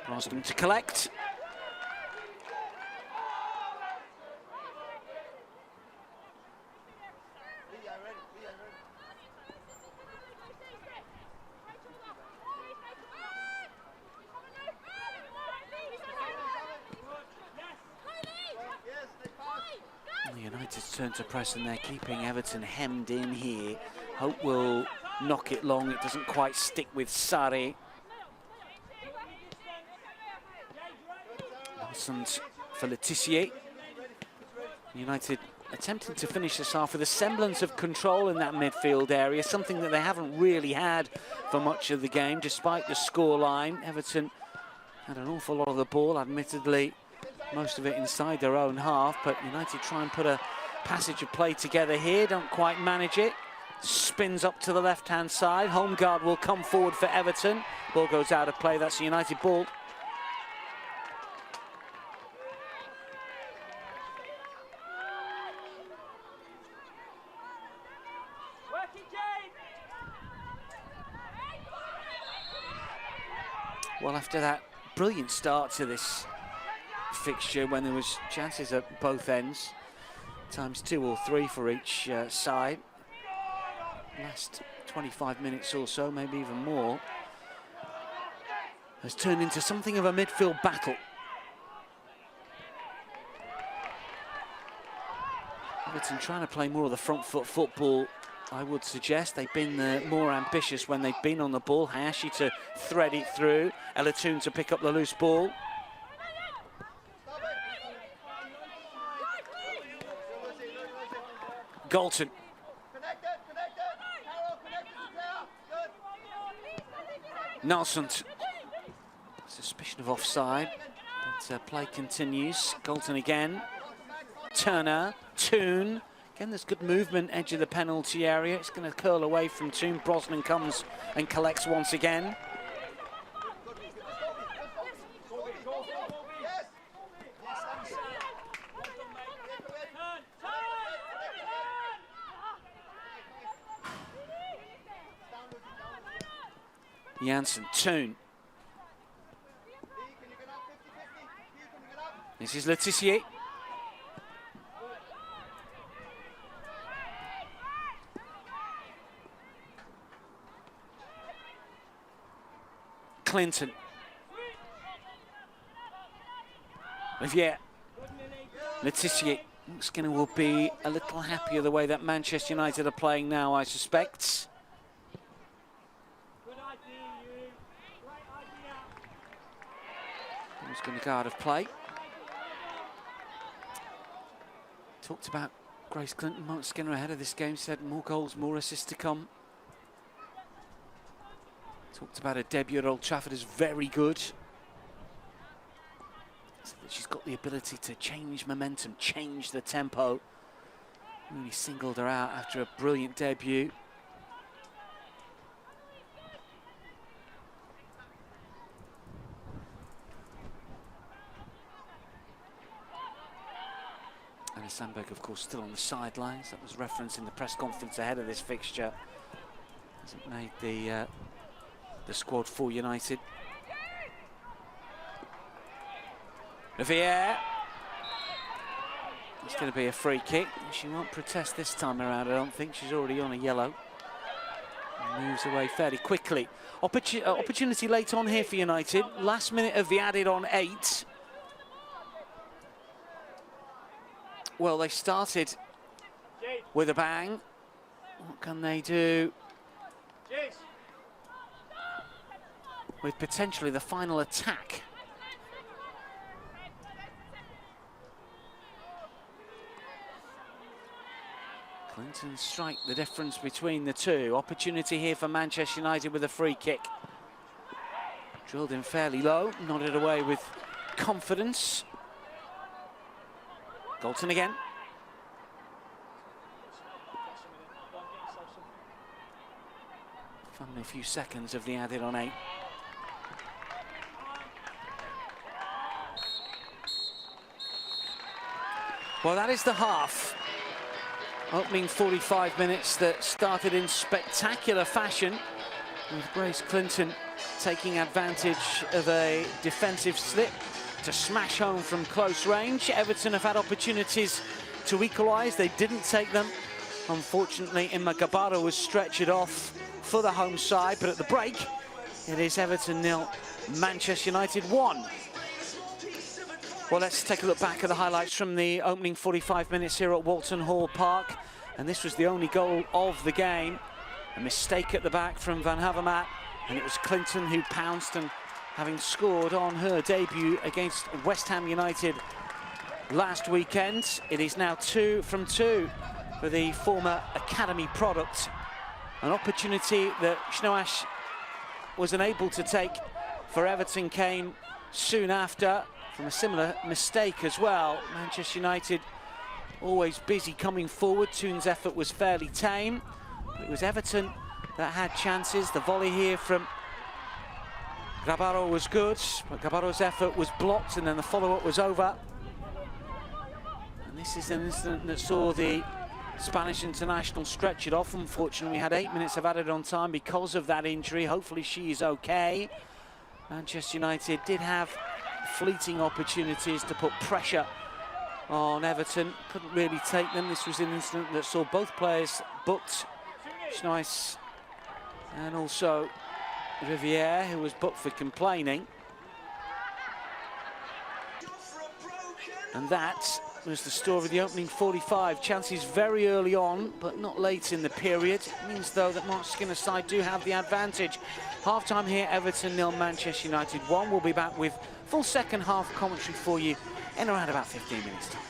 Brosnan to collect. United's turn to press, and they're keeping Everton hemmed in here. Hope will knock it long. It doesn't quite stick with Sari. Nelson's for Letitia. United attempting to finish this half with a semblance of control in that midfield area, something that they haven't really had for much of the game, despite the scoreline. Everton had an awful lot of the ball, admittedly, most of it inside their own half, but United try and put a passage of play together here, don't quite manage it. Spins up to the left-hand side. Holmgaard will come forward for Everton. Ball goes out of play. That's a United ball. Well, after that brilliant start to this fixture, when there was chances at both ends, times 2 or 3 for each side, last 25 minutes or so, maybe even more, has turned into something of a midfield battle. Everton trying to play more of the front foot football, I would suggest. They've been more ambitious when they've been on the ball. Hayashi to thread it through. Elatoon to pick up the loose ball. Galton. Nelson. Suspicion of offside, but play continues. Galton again. Turner. Toon. Again, there's good movement, edge of the penalty area. It's going to curl away from Toon. Brosnan comes and collects once again. Janssen, Toon. This is Letitia. Clinton. Olivier. Letitia. Skinner will be a little happier the way that Manchester United are playing now, I suspect. Who's going to guard of play? Talked about Grace Clinton, Mark Skinner ahead of this game, said more goals, more assists to come. Talked about her debut at Old Trafford as very good. So that she's got the ability to change momentum, change the tempo. Really singled her out after a brilliant debut. Anna Sandberg, of course, still on the sidelines. That was referenced in the press conference ahead of this fixture. Hasn't made the squad for United. Riviere. It's going to be a free kick. She won't protest this time around, I don't think. She's already on a yellow. And moves away fairly quickly. Opportunity late on here for United. Last minute of the added on 8. Well, they started with a bang. What can they do with potentially the final attack? Clinton strike the difference between the two. Opportunity here for Manchester United with a free kick. Drilled in fairly low, nodded away with confidence. Galton again. Finally a few seconds of the added on 8. Well, that is the half. Opening 45 minutes that started in spectacular fashion, with Grace Clinton taking advantage of a defensive slip to smash home from close range. Everton have had opportunities to equalise. They didn't take them. Unfortunately, Imma Gabaro was stretchered off for the home side, but at the break, it is Everton 0, Manchester United 1. Well, let's take a look back at the highlights from the opening 45 minutes here at Walton Hall Park. And this was the only goal of the game. A mistake at the back from Van Havermaet, and it was Clinton who pounced, and having scored on her debut against West Ham United last weekend. It is now 2 from 2 for the former academy product. An opportunity that Schnoash was unable to take for Everton came soon after from a similar mistake as well. Manchester United always busy coming forward. Toon's effort was fairly tame. It was Everton that had chances. The volley here from Gabaro was good, but Gabaro's effort was blocked, and then the follow-up was over. And this is an incident that saw the Spanish international stretch it off. Unfortunately, we had 8 minutes of added on time because of that injury. Hopefully she is okay. Manchester United did have fleeting opportunities to put pressure on Everton. Couldn't really take them. This was an incident that saw both players booked. Schneis and also Riviere, who was booked for complaining. And that was the story of the opening 45. Chances very early on, but not late in the period. It means, though, that Mark Skinner's side do have the advantage. Half-time here, Everton 0, Manchester United 1. We'll be back with full second half commentary for you in around about 15 minutes' time.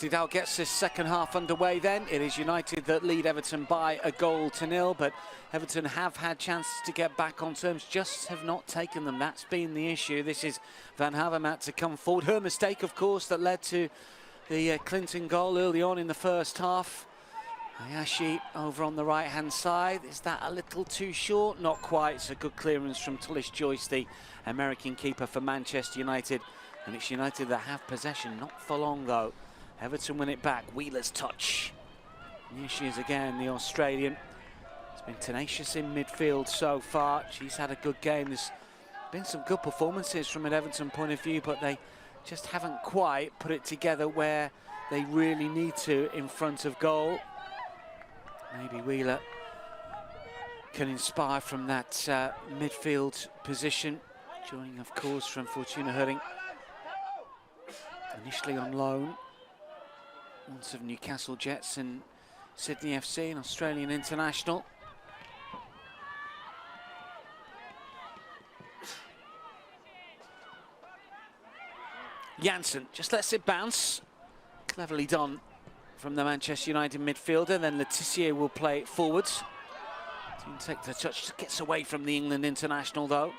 Dow gets this second half underway then. It is United that lead Everton by a goal to nil, but Everton have had chances to get back on terms, just have not taken them. That's been the issue. This is Van Havermaet to come forward. Her mistake, of course, that led to the Clinton goal early on in the first half. Hayashi over on the right-hand side. Is that a little too short? Not quite. It's a good clearance from Tullis Joyce, the American keeper for Manchester United. And it's United that have possession, not for long, though. Everton win it back. Wheeler's touch. And here she is again, the Australian. Has been tenacious in midfield so far. She's had a good game. There's been some good performances from an Everton point of view, but they just haven't quite put it together where they really need to in front of goal. Maybe Wheeler can inspire from that midfield position. Joining, of course, from Fortuna Herding. Initially on loan. Once of Newcastle Jets and Sydney FC, an Australian international. Janssen just lets it bounce. Cleverly done from the Manchester United midfielder. Then Letitia will play it forwards. Didn't take the touch, just gets away from the England international though.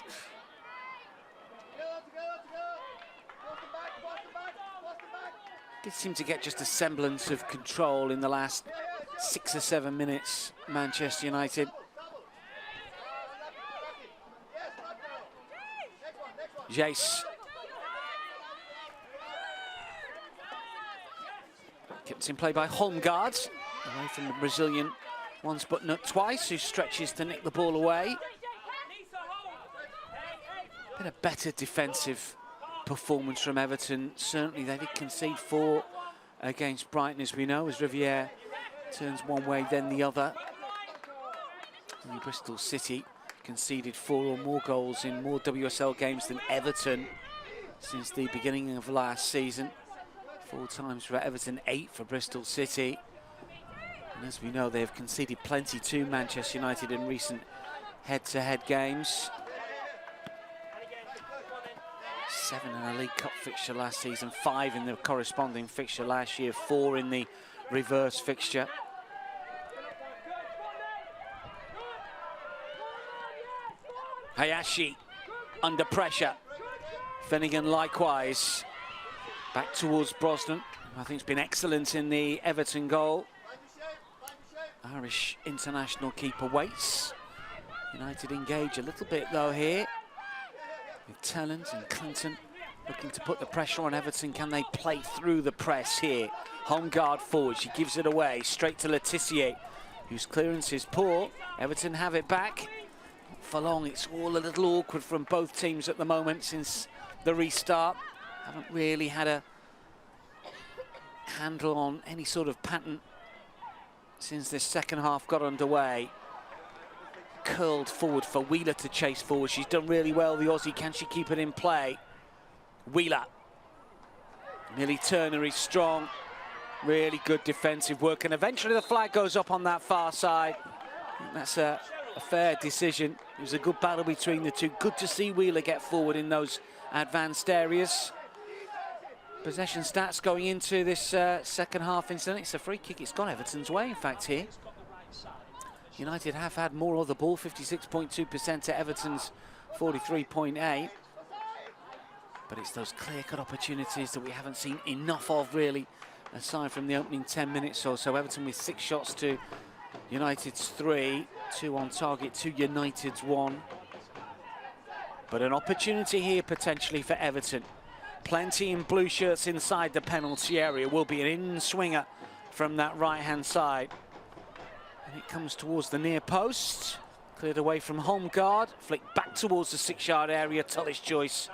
Did seem to get just a semblance of control in the last 6 or 7 minutes, Manchester United. Jace. Kept in play by Holmgaard, away from the Brazilian once but not twice, who stretches to nick the ball away. Been a better defensive performance from Everton. Certainly they did concede 4 against Brighton, as we know, as Riviere turns one way then the other. And Bristol City conceded 4 or more goals in more WSL games than Everton since the beginning of last season. 4 times for Everton, 8 for Bristol City. And as we know, they have conceded plenty to Manchester United in recent head-to-head games. 7 in a League Cup fixture last season, 5 in the corresponding fixture last year, 4 in the reverse fixture. Hayashi under pressure. Finnegan likewise. Back towards Brosnan, who I think has been excellent in the Everton goal. Irish international keeper waits. United engage a little bit though here, with Tellens and Clinton looking to put the pressure on Everton. Can they play through the press here? Holmgaard forward, she gives it away, straight to Letitia, whose clearance is poor. Everton have it back. Not for long, it's all a little awkward from both teams at the moment since the restart. Haven't really had a handle on any sort of pattern since this second half got underway. Curled forward for Wheeler to chase forward. She's done really well, the Aussie. Can she keep it in play? Wheeler. Millie Turner is strong. Really good defensive work, and eventually the flag goes up on that far side. I think that's a fair decision. It was a good battle between the two. Good to see Wheeler get forward in those advanced areas. Possession stats going into this second half incident. It's a free kick. It's gone Everton's way, in fact, here. United have had more of the ball, 56.2% to Everton's 43.8%. But it's those clear-cut opportunities that we haven't seen enough of, really, aside from the opening 10 minutes or so. Everton with 6 shots to United's 3, 2 on target to United's 1. But an opportunity here potentially for Everton. Plenty in blue shirts inside the penalty area. Will be an in-swinger from that right-hand side. And it comes towards the near post. Cleared away from Holmgaard. Flicked back towards the 6-yard area. Tullis Joyce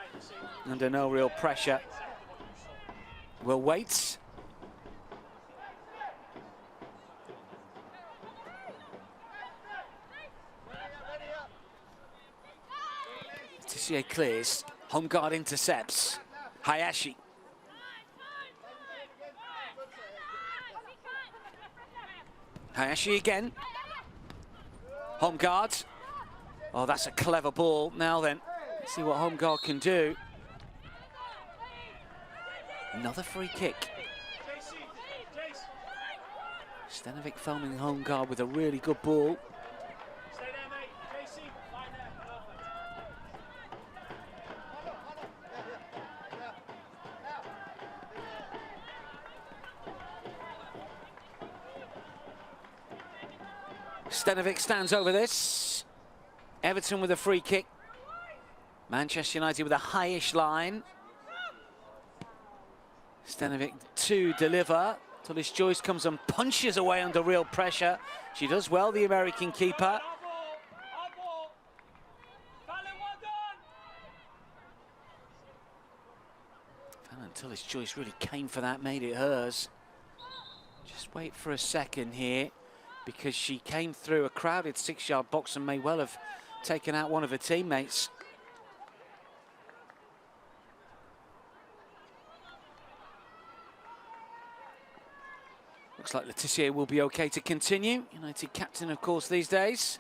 under no real pressure. Will wait. Letitia clears. Home guard intercepts. Hayashi. Hayashi again. Home guard. Oh, that's a clever ball. Now then, let's see what home guard can do. Another free kick. Stanovic filming home guard with a really good ball. Stanovic stands over this. Everton with a free kick. Manchester United with a highish line. Stanovic to deliver. Tullis Joyce comes and punches away under real pressure. She does well, the American keeper. Tullis Joyce really came for that, made it hers. Just wait for a second here, because she came through a crowded 6-yard box and may well have taken out one of her teammates. Looks like Letitia will be okay to continue. United captain, of course, these days.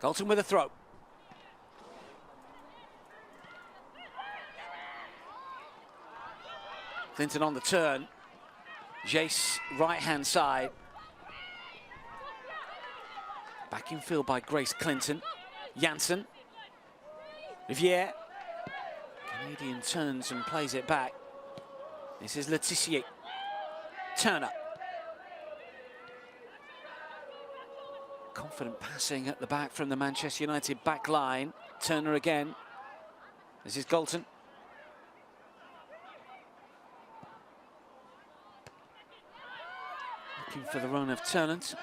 Galton with a throw. Clinton on the turn. Jace, right-hand side. Back in field by Grace Clinton. Janssen. Riviere. Canadian turns and plays it back. This is Letitia. Turner. Confident passing at the back from the Manchester United back line. Turner again. This is Galton. Looking for the run of Turnant.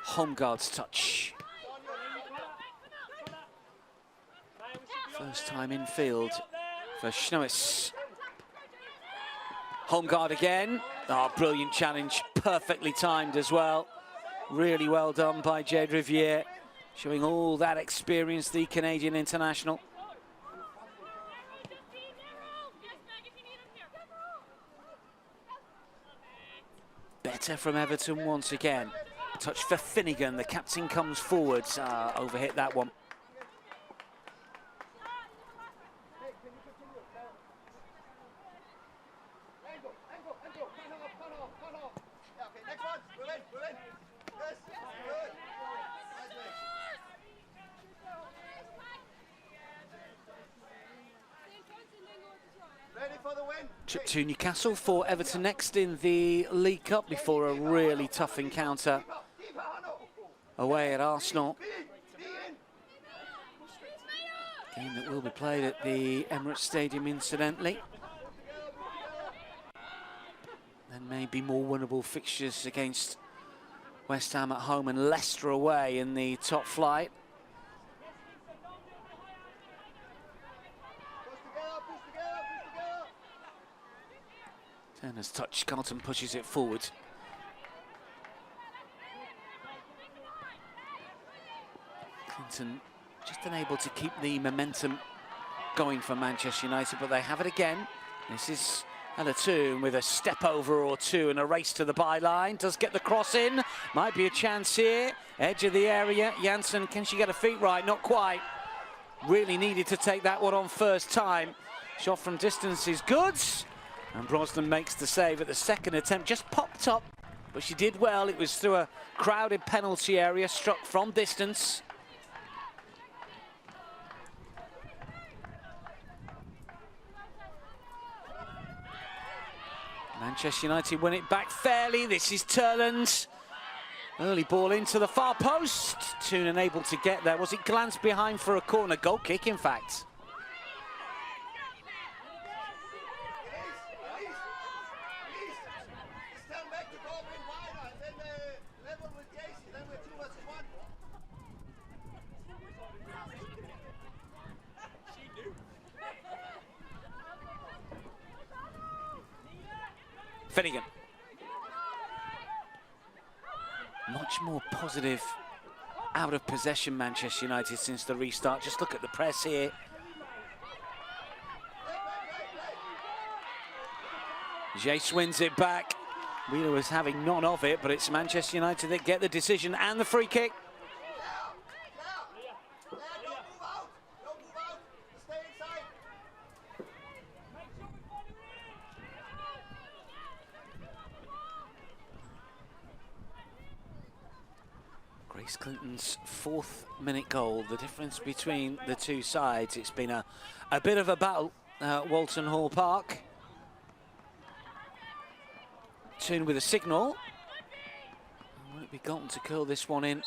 Home guard's touch. First time in field for Schnowis. Home guard again. Oh, brilliant challenge, perfectly timed as well. Really well done by Jade Riviere, showing all that experience, the Canadian international. Better from Everton once again. Touch for Finnegan, the captain comes forwards. Overhit that one. Trip to Newcastle for Everton next in the League Cup before a really tough encounter away at Arsenal. Game that will be played at the Emirates Stadium, incidentally. Then maybe more winnable fixtures against West Ham at home and Leicester away in the top flight. Turner's touch, Carlton pushes it forward. Clinton just unable to keep the momentum going for Manchester United, but they have it again. This is Alatoon with a step over or two and a race to the byline. Does get the cross in. Might be a chance here. Edge of the area. Janssen, can she get her feet right? Not quite. Really needed to take that one on first time. Shot from distance is good. And Brosnan makes the save at the second attempt. Just popped up, but she did well. It was through a crowded penalty area, struck from distance. Manchester United win it back fairly. This is Turland. Early ball into the far post. Toon unable to get there. Was it glanced behind for a corner? Goal kick, in fact. Finnegan. Much more positive out of possession, Manchester United, since the restart. Just look at the press here. Jace wins it back. Wheeler was having none of it, but it's Manchester United that get the decision and the free kick. Grace Clinton's 4th-minute goal. The difference between the two sides. It's been a bit of a battle at Walton Hall Park. Toon with a signal. Will it be Galton to curl this one in?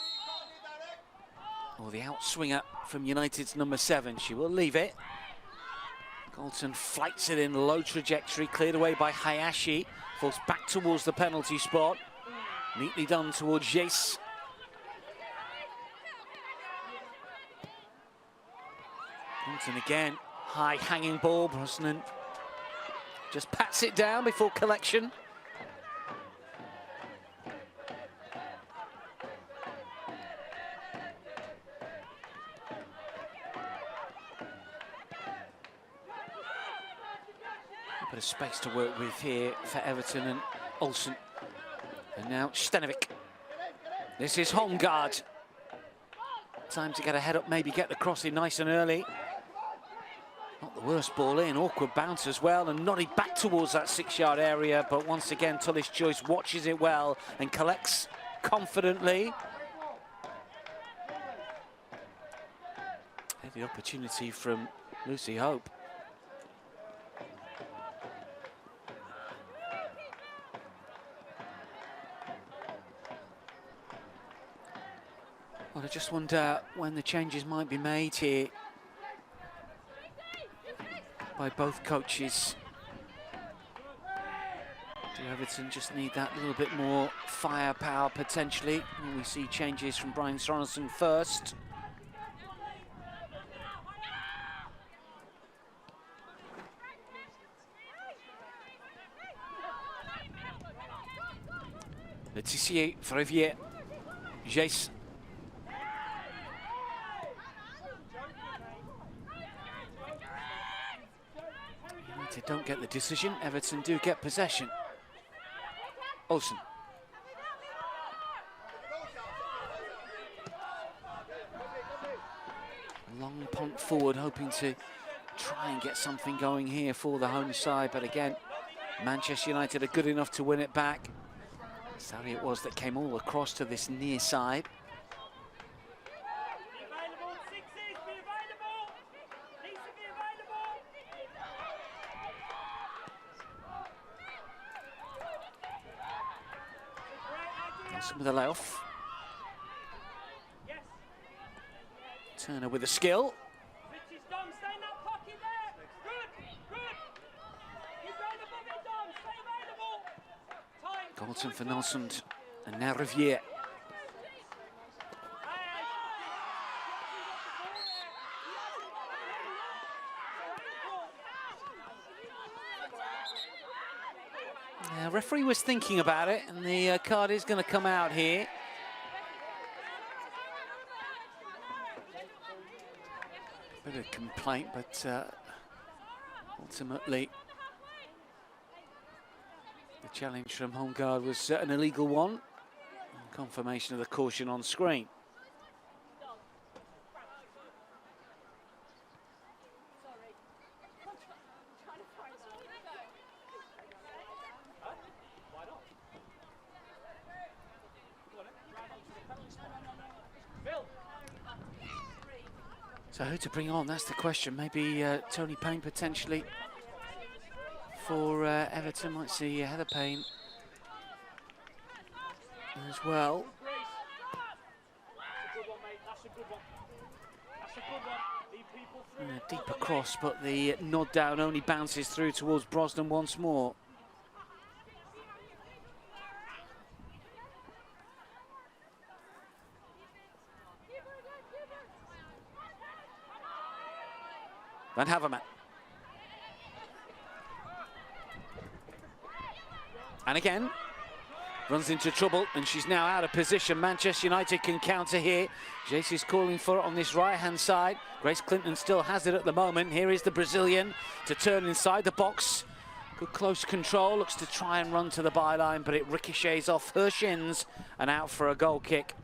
Or the outswinger from United's number 7. She will leave it. Galton flights it in, low trajectory, cleared away by Hayashi. Falls back towards the penalty spot. Neatly done towards Jace. Galton again, high hanging ball. Brosnan just pats it down before collection. A bit of space to work with here for Everton and Olsen. And now Stenovic. This is Holmgaard. Time to get a head up, maybe get the cross in nice and early. Not the worst ball in, awkward bounce as well, and nodded back towards that 6-yard area. But once again, Tullis Joyce watches it well and collects confidently. Heavy opportunity from Lucy Hope. Well, I just wonder when the changes might be made here by both coaches. Do Everton just need that little bit more firepower potentially? And we see changes from Brian Sorensen first. Letizier, Frevier, Jace. United don't get the decision, Everton do get possession. Olsen. Long punt forward, hoping to try and get something going here for the home side, but again, Manchester United are good enough to win it back. Sorry it was that came all across to this near side. With a layoff. Turner with a skill. Galton for Nelson and now Riviere. Referee was thinking about it, and the card is going to come out here. Bit of complaint, but ultimately the challenge from Holmgaard was an illegal one. Confirmation of the caution on screen. So who to bring on, that's the question. Maybe Tony Payne potentially for Everton. Might see Heather Payne as well. And a deeper cross, but the nod down only bounces through towards Brosnan once more. Van Haverman. And again, runs into trouble, and she's now out of position. Manchester United can counter here. Jace is calling for it on this right-hand side. Grace Clinton still has it at the moment. Here is the Brazilian to turn inside the box. Good close control, looks to try and run to the byline, but it ricochets off her shins and out for a goal kick.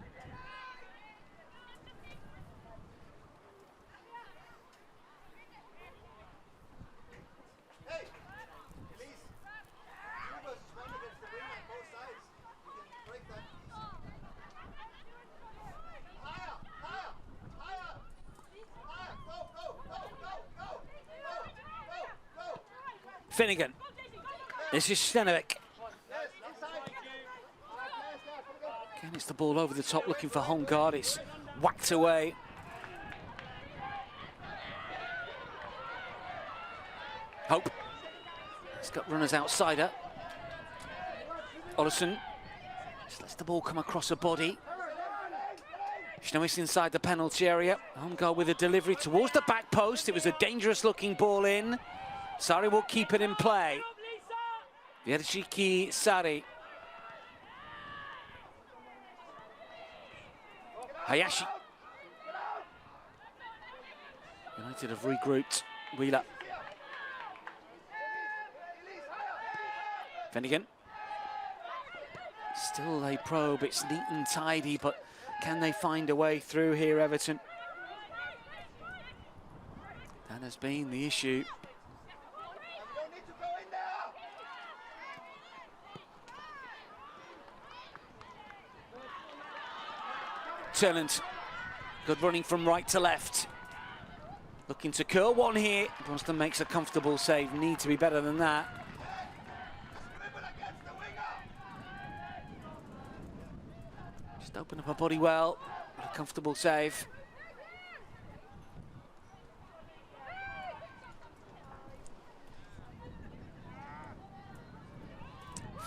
Finnegan. This is Stenovic. Again, it's the ball over the top, looking for home guard. It's whacked away. Hope. It's got runners outside her. Ollison just lets the ball come across her body. Schnois inside the penalty area. Home guard with a delivery towards the back post. It was a dangerous looking ball in. Sari will keep it in play. Virchiki Sari. Hayashi. United have regrouped. Wheeler. Finnegan. Still a probe. It's neat and tidy, but can they find a way through here, Everton? That has been the issue. Turnant, good running from right to left. Looking to curl one here. Boston makes a comfortable save. Need to be better than that. Just open up her body well. A comfortable save.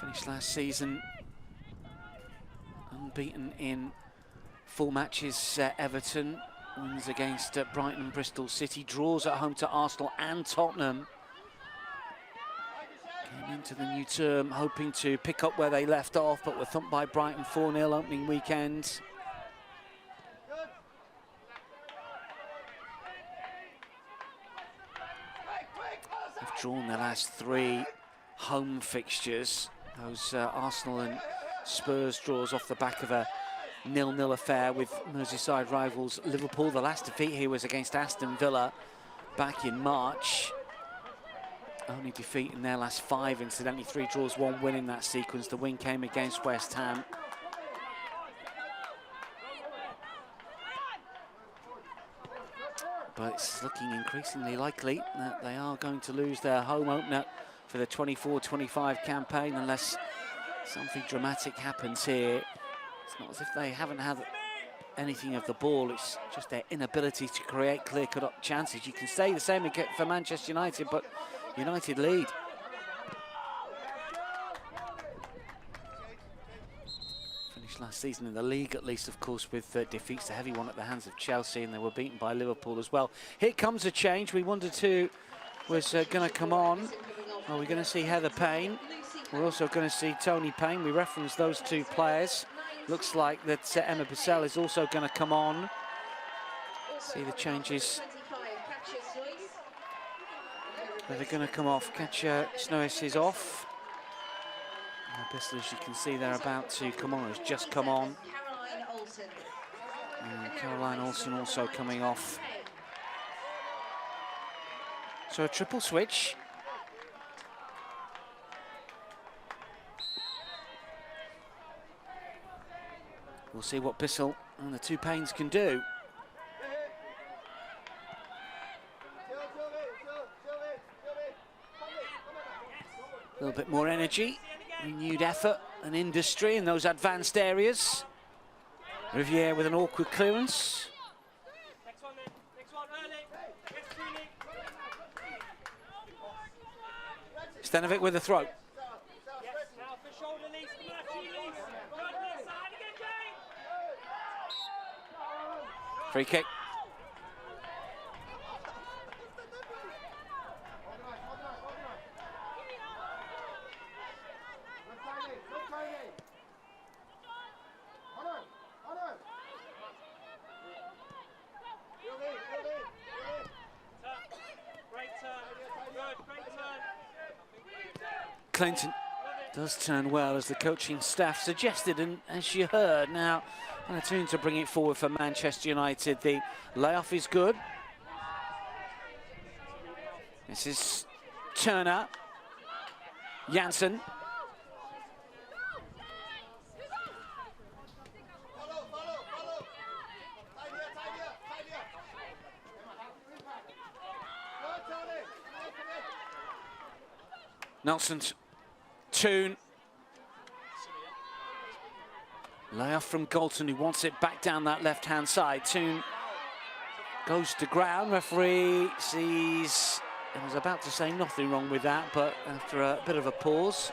Finished last season unbeaten in 4 matches. Everton wins against Brighton and Bristol City, draws at home to Arsenal and Tottenham. Came into the new term hoping to pick up where they left off, but were thumped by Brighton 4-0 opening weekend. They've drawn their last 3 home fixtures. Those Arsenal and Spurs draws off the back of a 0-0 affair with Merseyside rivals Liverpool. The last defeat here was against Aston Villa back in March. Only defeat in their last 5, incidentally. 3 draws, 1 win in that sequence. The win came against West Ham. But it's looking increasingly likely that they are going to lose their home opener for the 24-25 campaign unless something dramatic happens here. It's not as if they haven't had anything of the ball, it's just their inability to create clear-cut chances. You can say the same for Manchester United, but United lead. Finished last season in the league, at least, of course, with defeats, a heavy one at the hands of Chelsea, and they were beaten by Liverpool as well. Here comes a change. We wondered who was going to come on. Well, we're going to see Heather Payne. We're also going to see Tony Payne. We referenced those 2 players. Looks like that Emma Bissell is also going to come on. See the changes. They're going to come off. Katja Snoes is off. Bissell, as you can see, they're about to come on. Has just come on. And Caroline Olsen also coming off. So a triple switch. We'll see what Bissell and the 2 Paynes can do. A little bit more energy, renewed effort and industry in those advanced areas. Riviere with an awkward clearance. Stenovic with a throw. Free kick. Clinton does turn well, as the coaching staff suggested, and as you heard. Now, on a tune to bring it forward for Manchester United. The layoff is good. This is Turner. Janssen. Nelson's Toon. Layoff from Galton, who wants it back down that left-hand side. Toon goes to ground. Referee sees, I was about to say nothing wrong with that, but after a bit of a pause,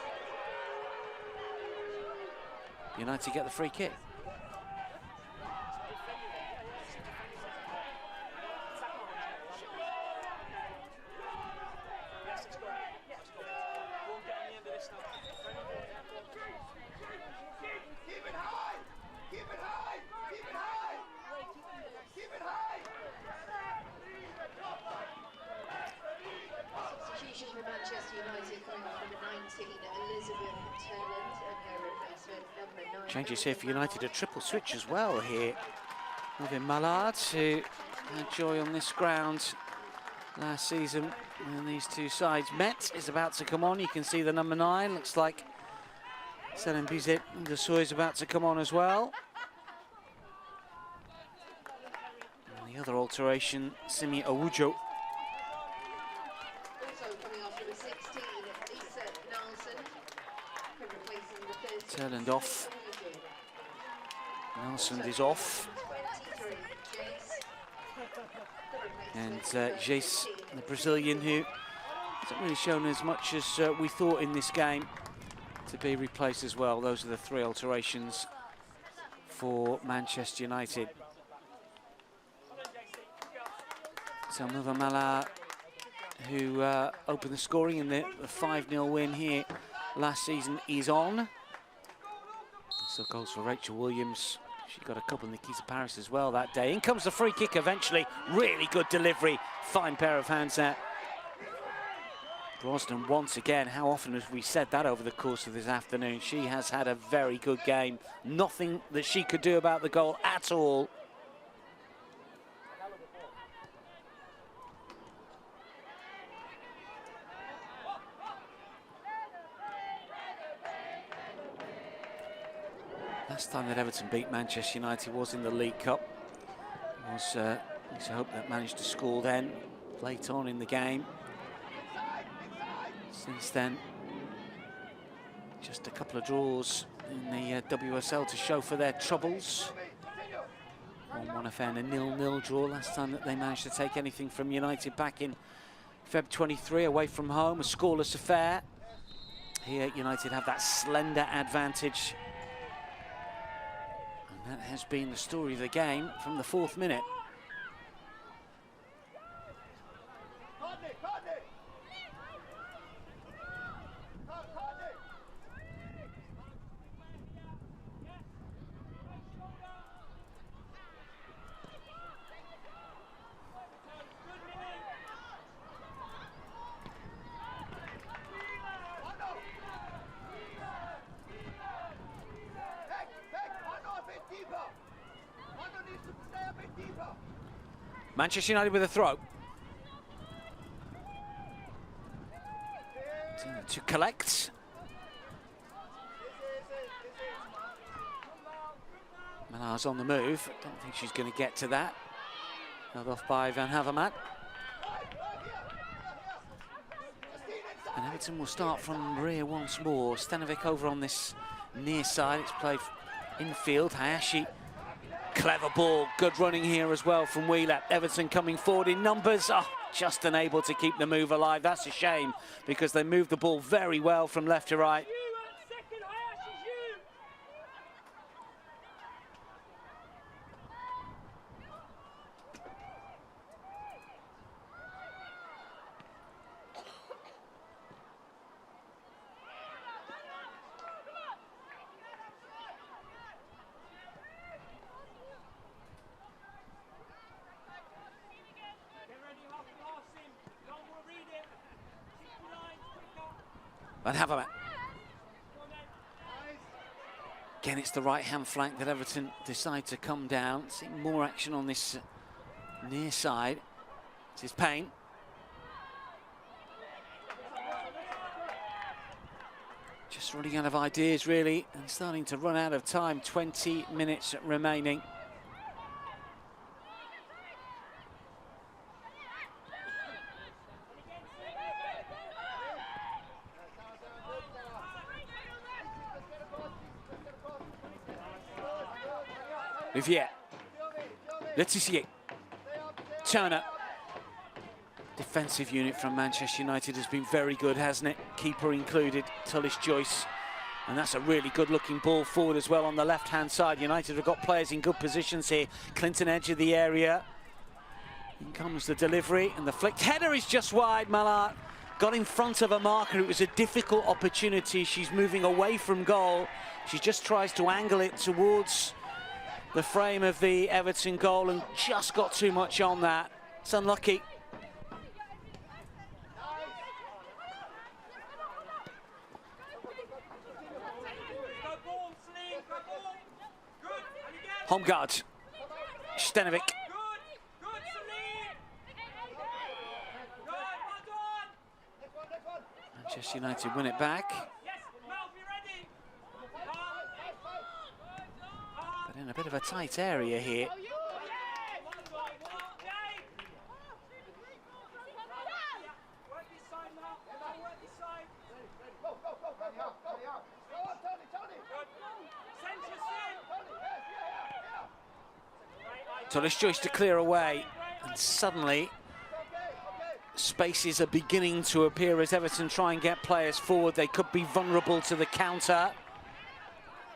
United get the free kick. Changes here for United, a triple switch as well here. Moving Mallard, who had joy on this ground last season when these two sides met, is about to come on. You can see the number 9, looks like Selim Bizet and Gassoy is about to come on as well. And the other alteration, Simi Awujo. Turned off. Nelson is off. And Jace, the Brazilian, who hasn't really shown as much as we thought in this game, to be replaced as well. Those are the 3 alterations for Manchester United. So Mala, who opened the scoring in the 5-0 win here last season, is on. So goals for Rachel Williams. She got a couple in Nikita Paris as well that day. In comes the free kick eventually. Really good delivery. Fine pair of hands there. Brosnan once again. How often have we said that over the course of this afternoon? She has had a very good game. Nothing that she could do about the goal at all. Last time that Everton beat Manchester United was in the League Cup. It was Lisa Hope that managed to score then, late on in the game. Since then, just a couple of draws in the WSL to show for their troubles. 1-1 affair and a 0-0 draw last time that they managed to take anything from United back in Feb 23, away from home, a scoreless affair. Here United have that slender advantage. That has been the story of the game from the 4th minute. Manchester United with a throw. To collect. Millar's on the move. Don't think she's going to get to that. Held off by Van Havermaet. And Everton will start from rear once more. Stanovic over on this near side. It's played infield. Hayashi. Clever ball, good running here as well from Wheeler. Everton coming forward in numbers. Oh, just unable to keep the move alive. That's a shame because they moved the ball very well from left to right. Van Havermaet. Again, it's the right-hand flank that Everton decide to come down. See more action on this near side. This is Payne. Just running out of ideas, really, and starting to run out of time. 20 minutes remaining. Riviere. Letizier. Turner. Defensive unit from Manchester United has been very good, hasn't it? Keeper included, Tullis-Joyce. And that's a really good-looking ball forward as well on the left-hand side. United have got players in good positions here. Clinton edge of the area. In comes the delivery, and the flicked header is just wide. Mallard got in front of a marker. It was a difficult opportunity. She's moving away from goal. She just tries to angle it towards the frame of the Everton goal and just got too much on that. It's unlucky. Home guard. Stenovic. Manchester United win it back. But in a bit of a tight area here. Tullis-Joyce to clear away, and suddenly spaces are beginning to appear as Everton try and get players forward. They could be vulnerable to the counter.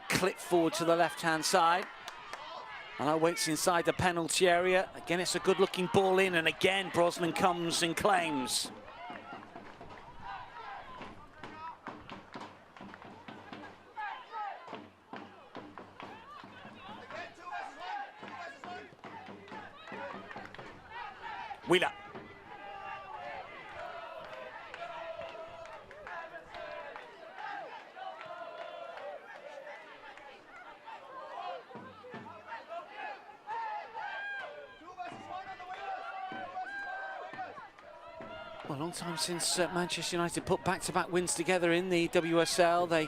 Clip forward to the left-hand side. And that waits inside the penalty area. Again, it's a good-looking ball in, and again, Brosnan comes and claims. Wheeler. Well, a long time since Manchester United put back-to-back wins together in the WSL. They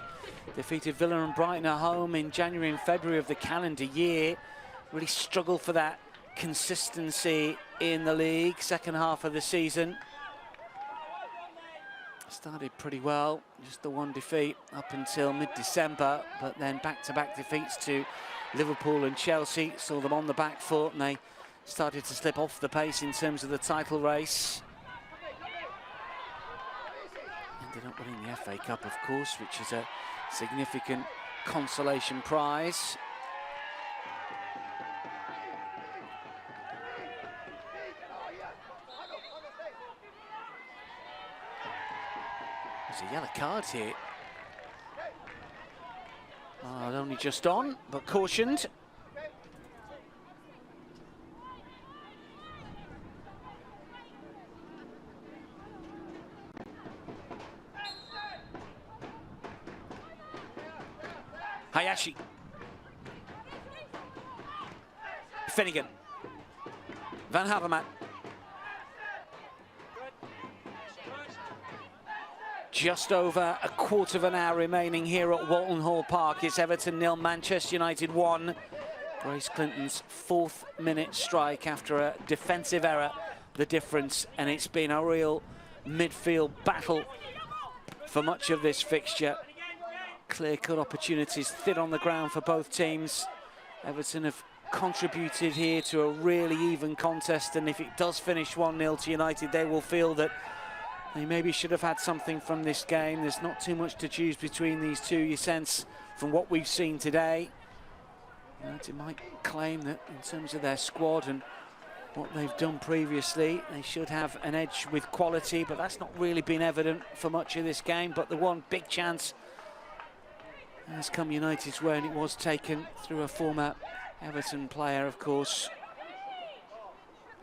defeated Villa and Brighton at home in January and February of the calendar year. Really struggled for that consistency in the league, second half of the season. Started pretty well, just the one defeat up until mid-December, but then back-to-back defeats to Liverpool and Chelsea saw them on the back foot, and they started to slip off the pace in terms of the title race. Ended up winning the FA Cup, of course, which is a significant consolation prize. There's a yellow card here. Only just on, but cautioned. Hayashi. Finnegan. Van Havermaet. Just over a quarter of an hour remaining here at Walton Hall Park. It's Everton 0, Manchester United 1. Grace Clinton's 4th minute strike after a defensive error, the difference, and it's been a real midfield battle for much of this fixture. Clear-cut opportunities, thin on the ground for both teams. Everton have contributed here to a really even contest, and if it does finish 1-0 to United, they will feel that they maybe should have had something from this game. There's not too much to choose between these two, you sense, from what we've seen today. United might claim that in terms of their squad and what they've done previously, they should have an edge with quality, but that's not really been evident for much of this game. But the one big chance has come United's way, and it was taken through a former Everton player, of course.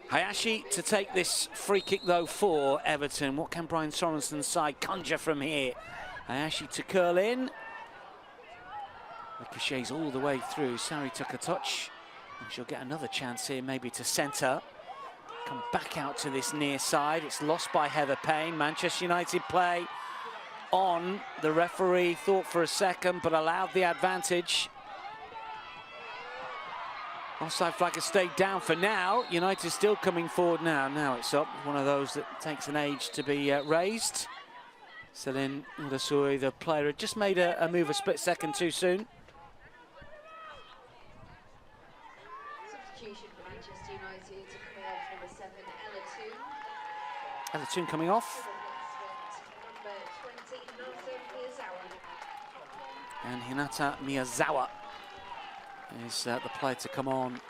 Hayashi to take this free kick, though, for Everton. What can Brian Sorenson's side conjure from here? Hayashi to curl in. Ricochets all the way through. Sari took a touch. And she'll get another chance here, maybe to centre. Come back out to this near side. It's lost by Heather Payne. Manchester United play on. The referee thought for a second, but allowed the advantage. Offside flag has stayed down for now. United still coming forward now. Now it's up. One of those that takes an age to be raised. Celine Udasui, the player, had just made a move a split second too soon. Substitution for Manchester United coming off number 7, Ella Toon. Ella Toon coming off. Number 20, And Hinata Miyazawa is the player to come on.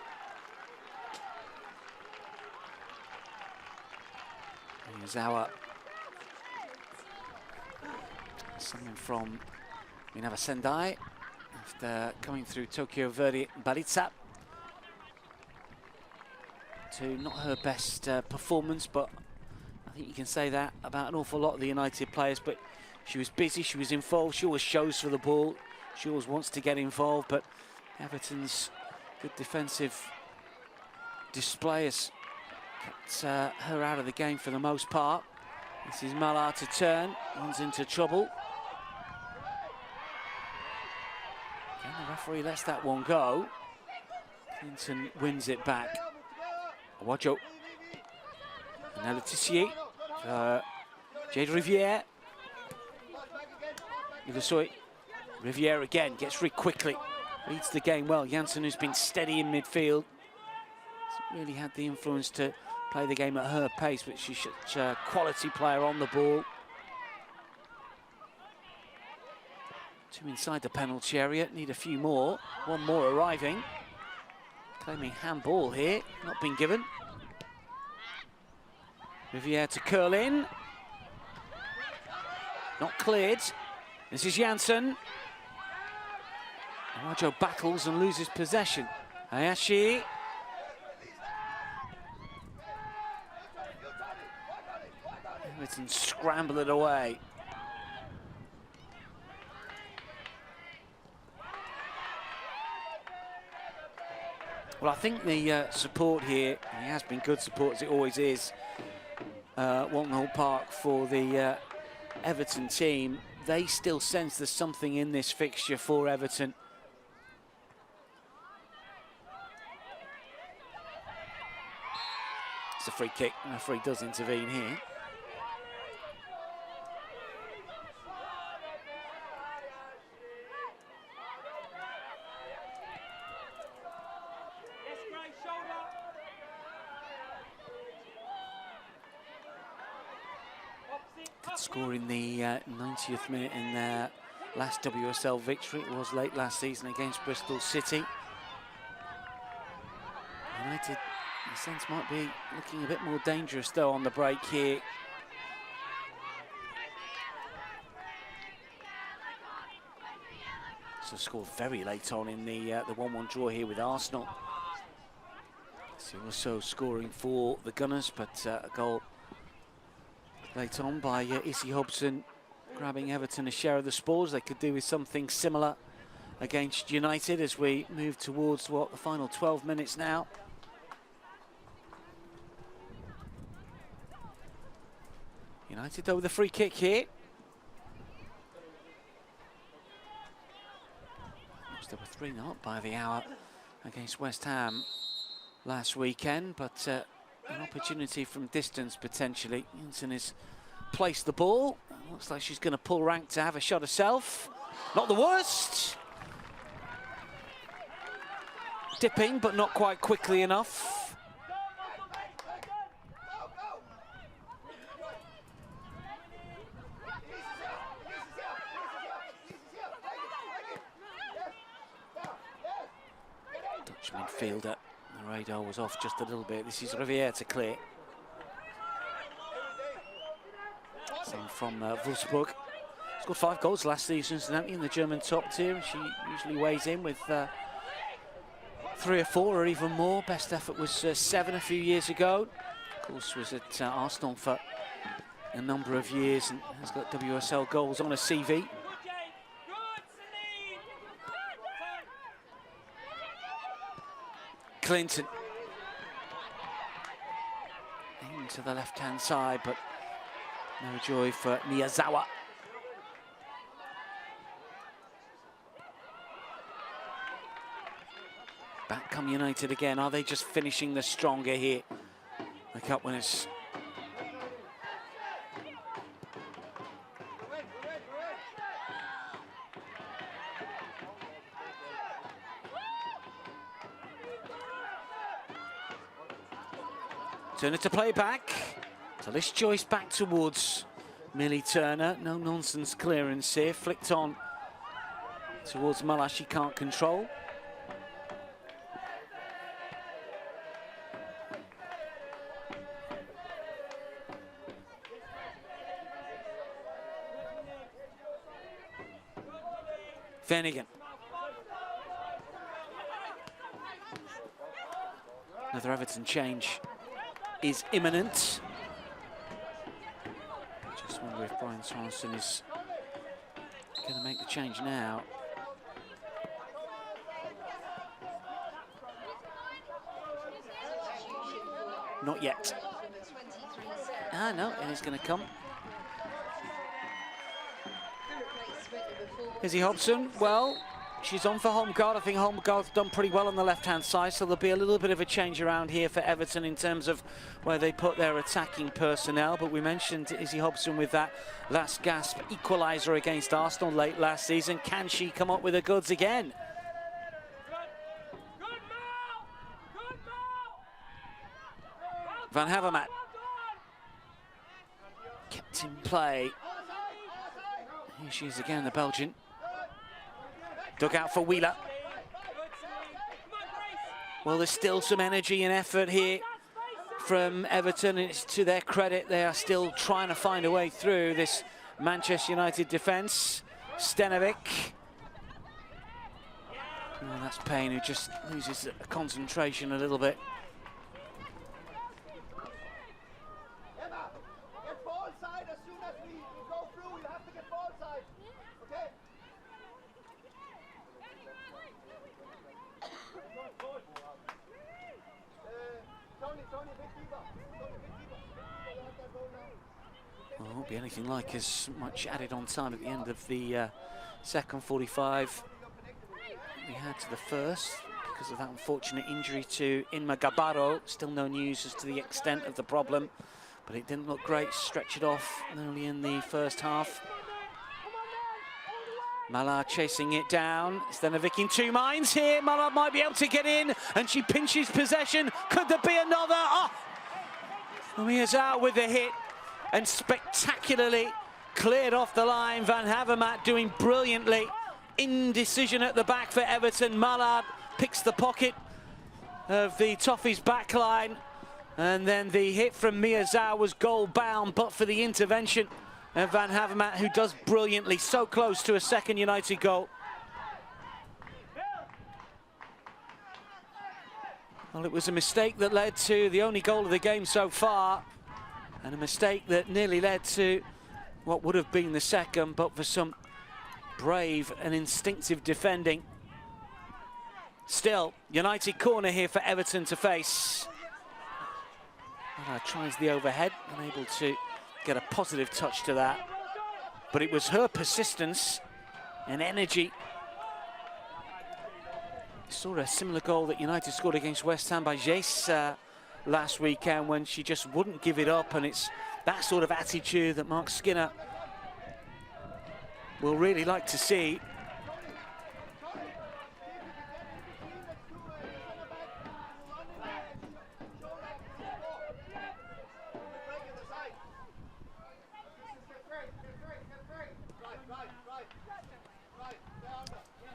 Miyazawa, someone from Minava Sendai, after coming through Tokyo Verdy Baritsa. To not her best performance, but I think you can say that about an awful lot of the United players. But she was busy, she was involved, she always shows for the ball, she always wants to get involved. But Everton's good defensive display has kept her out of the game for the most part. This is Mallard to turn, runs into trouble. Again, the referee lets that one go. Clinton wins it back. Awajo. And Letitia. Jade Riviere. Udasui. Riviere again, gets rid quickly. Reads the game well. Janssen, who's been steady in midfield, hasn't really had the influence to play the game at her pace, but she's such a quality player on the ball. Two inside the penalty area, need a few more. One more arriving. Claiming handball here, not been given. Riviere to curl in. Not cleared. This is Janssen. Awajo battles and loses possession. Hayashi. Everton scramble it away. Well, I think the support here, and it has been good support as it always is, Walton Hall Park for the Everton team. They still sense there's something in this fixture for Everton. It's a free kick, and the referee does intervene here. Good score in the 90th minute in their last WSL victory. It was late last season against Bristol City. United, in a sense, might be looking a bit more dangerous though on the break here. So scored very late on in the 1-1 draw here with Arsenal. So also scoring for the Gunners, but a goal late on by Issy Hobson, grabbing Everton a share of the spoils. They could do with something similar against United as we move towards what, the final 12 minutes now. United though with a free kick here. There were 3-0 up by the hour against West Ham last weekend, but an opportunity from distance potentially. Janssen has placed the ball. Looks like she's going to pull rank to have a shot herself. Not the worst. Dipping, but not quite quickly enough. Dutch midfielder. The radar was off just a little bit. This is Riviere to clear. Someone from Wolfsburg. Scored 5 goals last season, incidentally, in the German top tier. And she usually weighs in with 3 or 4 or even more. Best effort was 7 a few years ago. Of course, was at Arsenal for a number of years and has got WSL goals on a CV. Clinton into the left-hand side, but no joy for Miyazawa. Back come United again. Are they just finishing the stronger here? The cup winners. Turner to play back. Talish Joyce back towards Millie Turner. No nonsense clearance here. Flicked on towards Mala. She can't control. Flanagan. Another Everton change is imminent. Just wonder if Brian Swanson is going to make the change now. Not yet. Ah, no, it is going to come. Izzy Hobson, well, she's on for Holmgaard. I think Holmgaard's done pretty well on the left-hand side, so there'll be a little bit of a change around here for Everton in terms of where they put their attacking personnel. But we mentioned Izzy Hobson with that last gasp equaliser against Arsenal late last season. Can she come up with the goods again? Van Havermaet kept in play. Here she is again, the Belgian. Dug out for Wheeler. Well, there's still some energy and effort here from Everton. It's to their credit, they are still trying to find a way through this Manchester United defence. Stenovic. Oh, that's Payne, who just loses concentration a little bit. Well, it won't be anything like as much added on time at the end of the second 45 we had to the first because of that unfortunate injury to Inma Gabaro. Still no news as to the extent of the problem, but it didn't look great. Stretch it off early in the first half. Mallard chasing it down. Stenovic in two minds here. Mallard might be able to get in, and she pinches possession. Could there be another? Oh! Mia's out with the hit and spectacularly cleared off the line. Van Havermaet doing brilliantly. Indecision at the back for Everton. Mallard picks the pocket of the Toffees backline, and then the hit from Miyazawa was goal bound, but for the intervention of Van Havermaet, who does brilliantly, so close to a second United goal. Well, it was a mistake that led to the only goal of the game so far, and a mistake that nearly led to what would have been the second, but for some brave and instinctive defending. Still, United corner here for Everton to face. Tries the overhead, unable to get a positive touch to that, but it was her persistence and energy. Saw a similar goal that United scored against West Ham by Jace last weekend, when she just wouldn't give it up, and it's that sort of attitude that Mark Skinner will really like to see.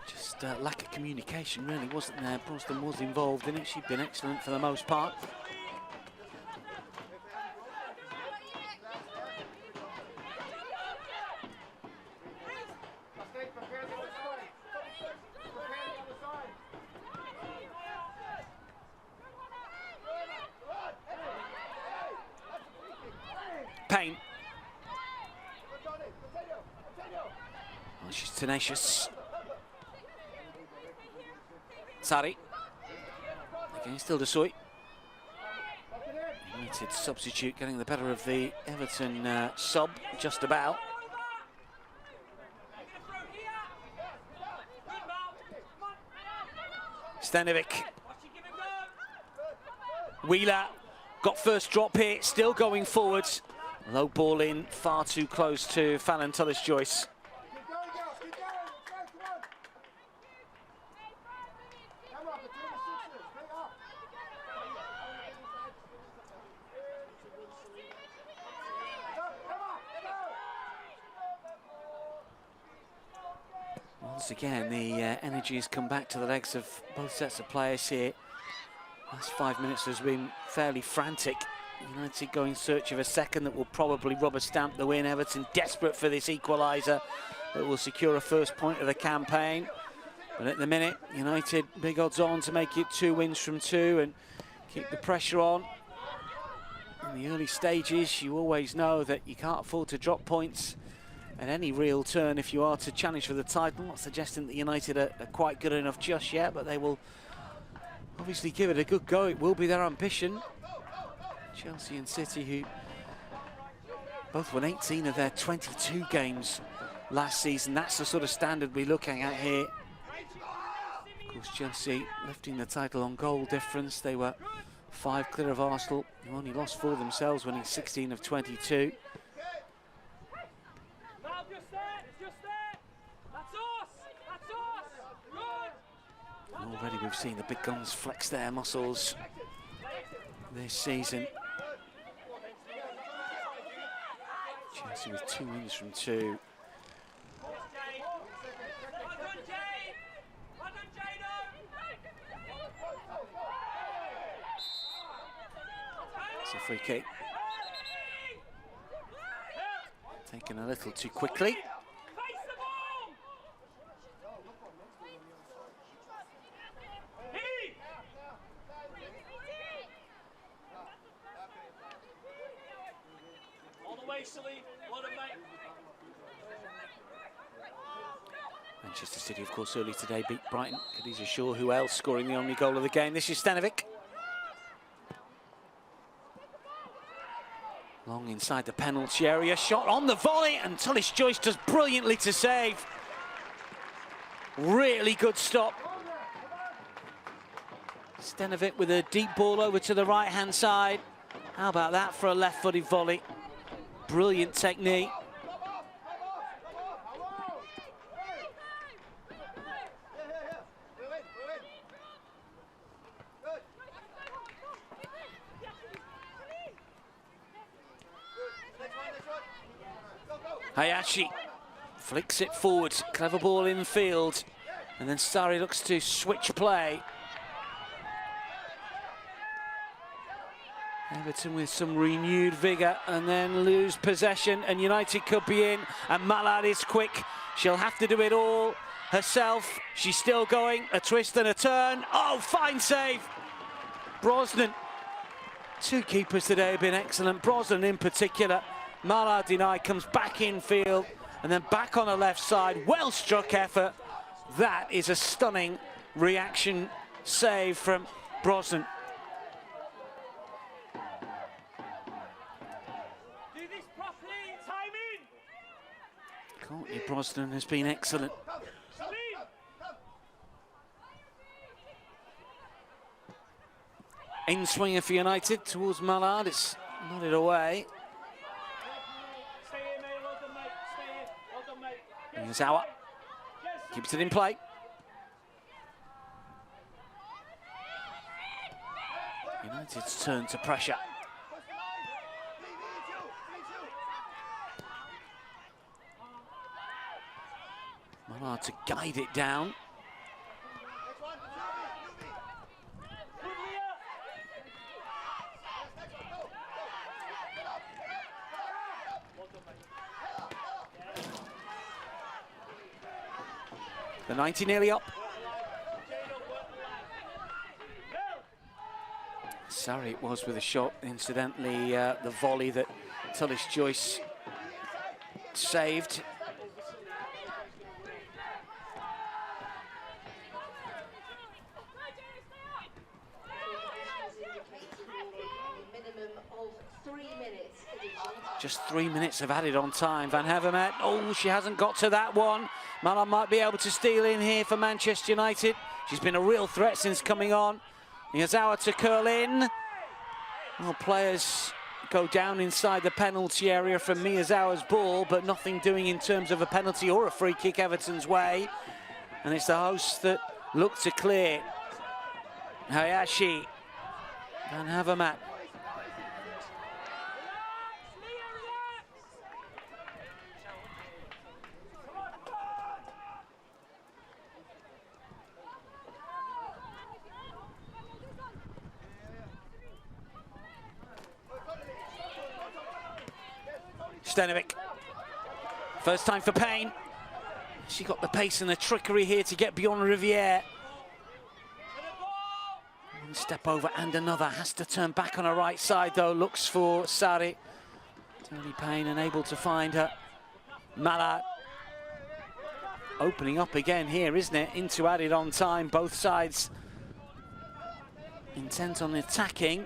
Just lack of communication really wasn't there. Bronston was involved in it. She'd been excellent for the most part. Payne She's tenacious. Sari. Against Ildesoy. United substitute getting the better of the Everton sub, just about. Stanovic. Wheeler got first drop here, still going forwards. Low ball in, far too close to Fallon Tullis-Joyce. Once again, the energy has come back to the legs of both sets of players here. Last 5 minutes has been fairly frantic. United go in search of a second that will probably rubber stamp the win. Everton desperate for this equaliser that will secure a first point of the campaign. But at the minute, United big odds on to make it 2 wins from 2 and keep the pressure on. In the early stages, you always know that you can't afford to drop points at any real turn if you are to challenge for the title. I'm not suggesting that United are quite good enough just yet, but they will obviously give it a good go. It will be their ambition. Chelsea and City, who both won 18 of their 22 games last season. That's the sort of standard we're looking at here. Of course, Chelsea lifting the title on goal difference. They were 5 clear of Arsenal, who only lost 4 themselves, winning 16 of 22. Already we've seen the big guns flex their muscles this season. Chelsea with 2 wins from 2. It's a free kick. Taken a little too quickly. Manchester City, of course, early today beat Brighton. Khadija Shaw, who else scoring the only goal of the game. This is Stanovic. Long inside the penalty area, shot on the volley, and Tullis-Joyce does brilliantly to save. Really good stop. Stanovic with a deep ball over to the right-hand side. How about that for a left-footed volley? Brilliant technique. Hayashi flicks it forward, clever ball in field, and then Sari looks to switch play. Everton with some renewed vigour and then lose possession, and United could be in, and Mallard is quick. She'll have to do it all herself. She's still going, a twist and a turn. Oh, fine save. Brosnan. 2 keepers today have been excellent, Brosnan in particular. Mallard denied, comes back in field, and then back on the left side. Well struck effort. That is a stunning reaction save from Brosnan. Courtney Brosnan has been excellent. In swinger for United towards Mallard, it's nodded away. Miyazawa keeps it in play. United's turn to pressure. Mallard to guide it down. The 90 nearly up. Sorry, it was with a shot. Incidentally, the volley that Tullis-Joyce saved. Just 3 minutes of added on time. Van Havermaet, oh, she hasn't got to that one. Mallard might be able to steal in here for Manchester United. She's been a real threat since coming on. Miyazawa to curl in. Well, players go down inside the penalty area from Miyazawa's ball, but nothing doing in terms of a penalty or a free kick Everton's way. And it's the hosts that look to clear. Hayashi, Van Havermaet. Stenovic, first time for Payne. She got the pace and the trickery here to get beyond Riviere. One step over and another, has to turn back on her right side though, looks for Sari. Tony Payne unable to find her. Mallard opening up again here, isn't it? Into added on time, both sides intent on attacking.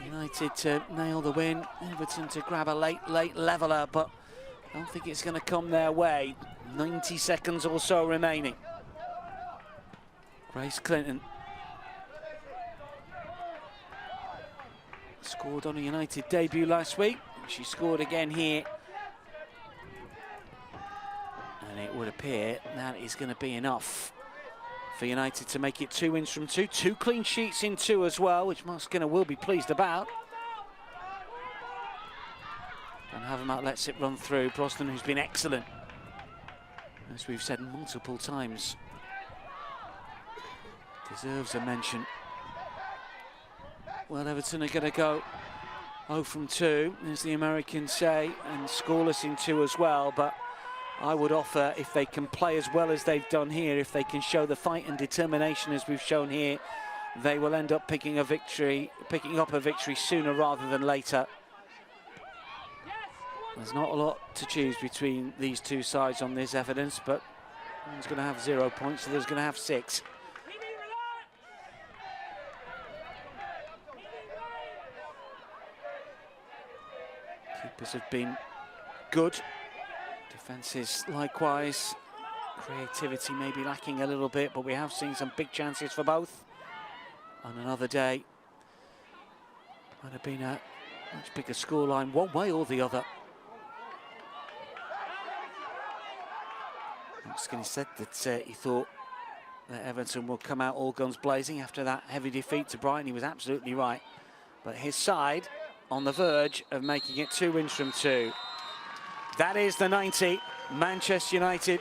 United to nail the win, Everton to grab a late leveller, but I don't think it's going to come their way. 90 seconds or so remaining. Grace Clinton scored on a United debut last week. She scored again here. And it would appear that is going to be enough for United to make it 2 wins from 2. 2 clean sheets in 2 as well, which Mark Skinner will be pleased about. Van Havermaet lets it run through. Brosnan, who's been excellent, as we've said multiple times, deserves a mention. Well, Everton are going to go 0 from 2, as the Americans say, and scoreless in 2 as well, but I would offer, if they can play as well as they've done here, if they can show the fight and determination as we've shown here, they will end up picking up a victory sooner rather than later. There's not a lot to choose between these two sides on this evidence, but one's going to have 0 points, so there's going to have 6. Keepers have been good. Defences likewise. Creativity may be lacking a little bit, but we have seen some big chances for both. On another day, might have been a much bigger scoreline one way or the other. Skinny said that he thought that Everton will come out all guns blazing after that heavy defeat to Brighton. He was absolutely right. But his side on the verge of making it 2 wins from 2. That is the 90. Manchester United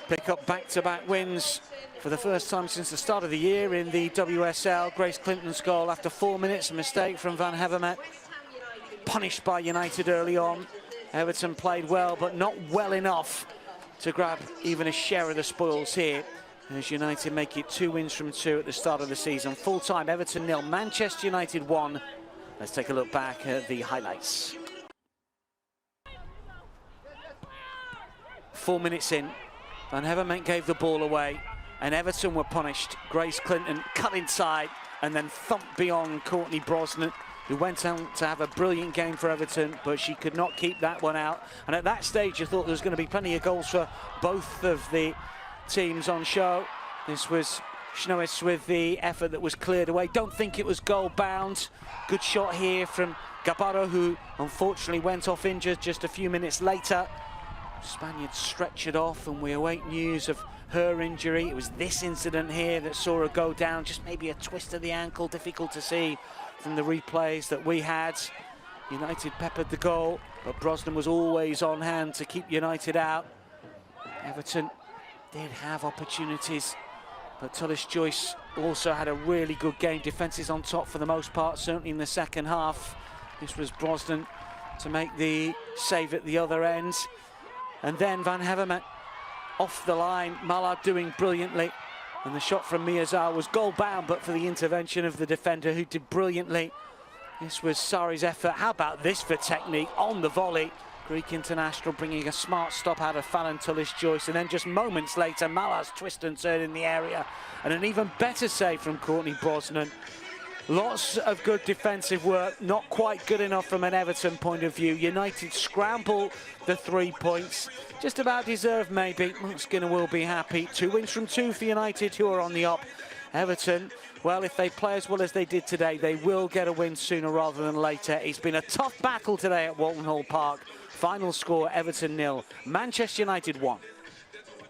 pick up back-to-back wins for the first time since the start of the year in the WSL. Grace Clinton's goal after 4 minutes, a mistake from Van Havermaet. Punished by United early on. Everton played well, but not well enough to grab even a share of the spoils here, as United make it 2 wins from 2 at the start of the season. Full-time, Everton 0, Manchester United 1. Let's take a look back at the highlights. 4 minutes in, Van Havermaet gave the ball away, and Everton were punished. Grace Clinton cut inside and then thumped beyond Courtney Brosnan, who went on to have a brilliant game for Everton, but she could not keep that one out. And at that stage, you thought there was going to be plenty of goals for both of the teams on show. This was Schnoes with the effort that was cleared away. Don't think it was goal bound. Good shot here from Gabarro, who unfortunately went off injured just a few minutes later. Spaniards stretch it off, and we await news of her injury. It was this incident here that saw her go down, just maybe a twist of the ankle, difficult to see from the replays that we had. United peppered the goal, but Brosnan was always on hand to keep United out. Everton did have opportunities, but Tullis-Joyce also had a really good game. Defences on top for the most part, certainly in the second half. This was Brosnan to make the save at the other end. And then Van Havermaet off the line, Mallard doing brilliantly. And the shot from Miyazawa was goal bound, but for the intervention of the defender, who did brilliantly. This was Sari's effort. How about this for technique on the volley? Greek international bringing a smart stop out of Fallon Tullis-Joyce, and then just moments later, Mallard's twist and turn in the area, and an even better save from Courtney Brosnan. Lots of good defensive work, not quite good enough from an Everton point of view. United scramble the 3 points, just about deserved maybe. Skinner will be happy. 2 wins from 2 for United, who are on the up. Everton, well, if they play as well as they did today, they will get a win sooner rather than later. It's been a tough battle today at Walton Hall Park. Final score, Everton 0, Manchester United 1.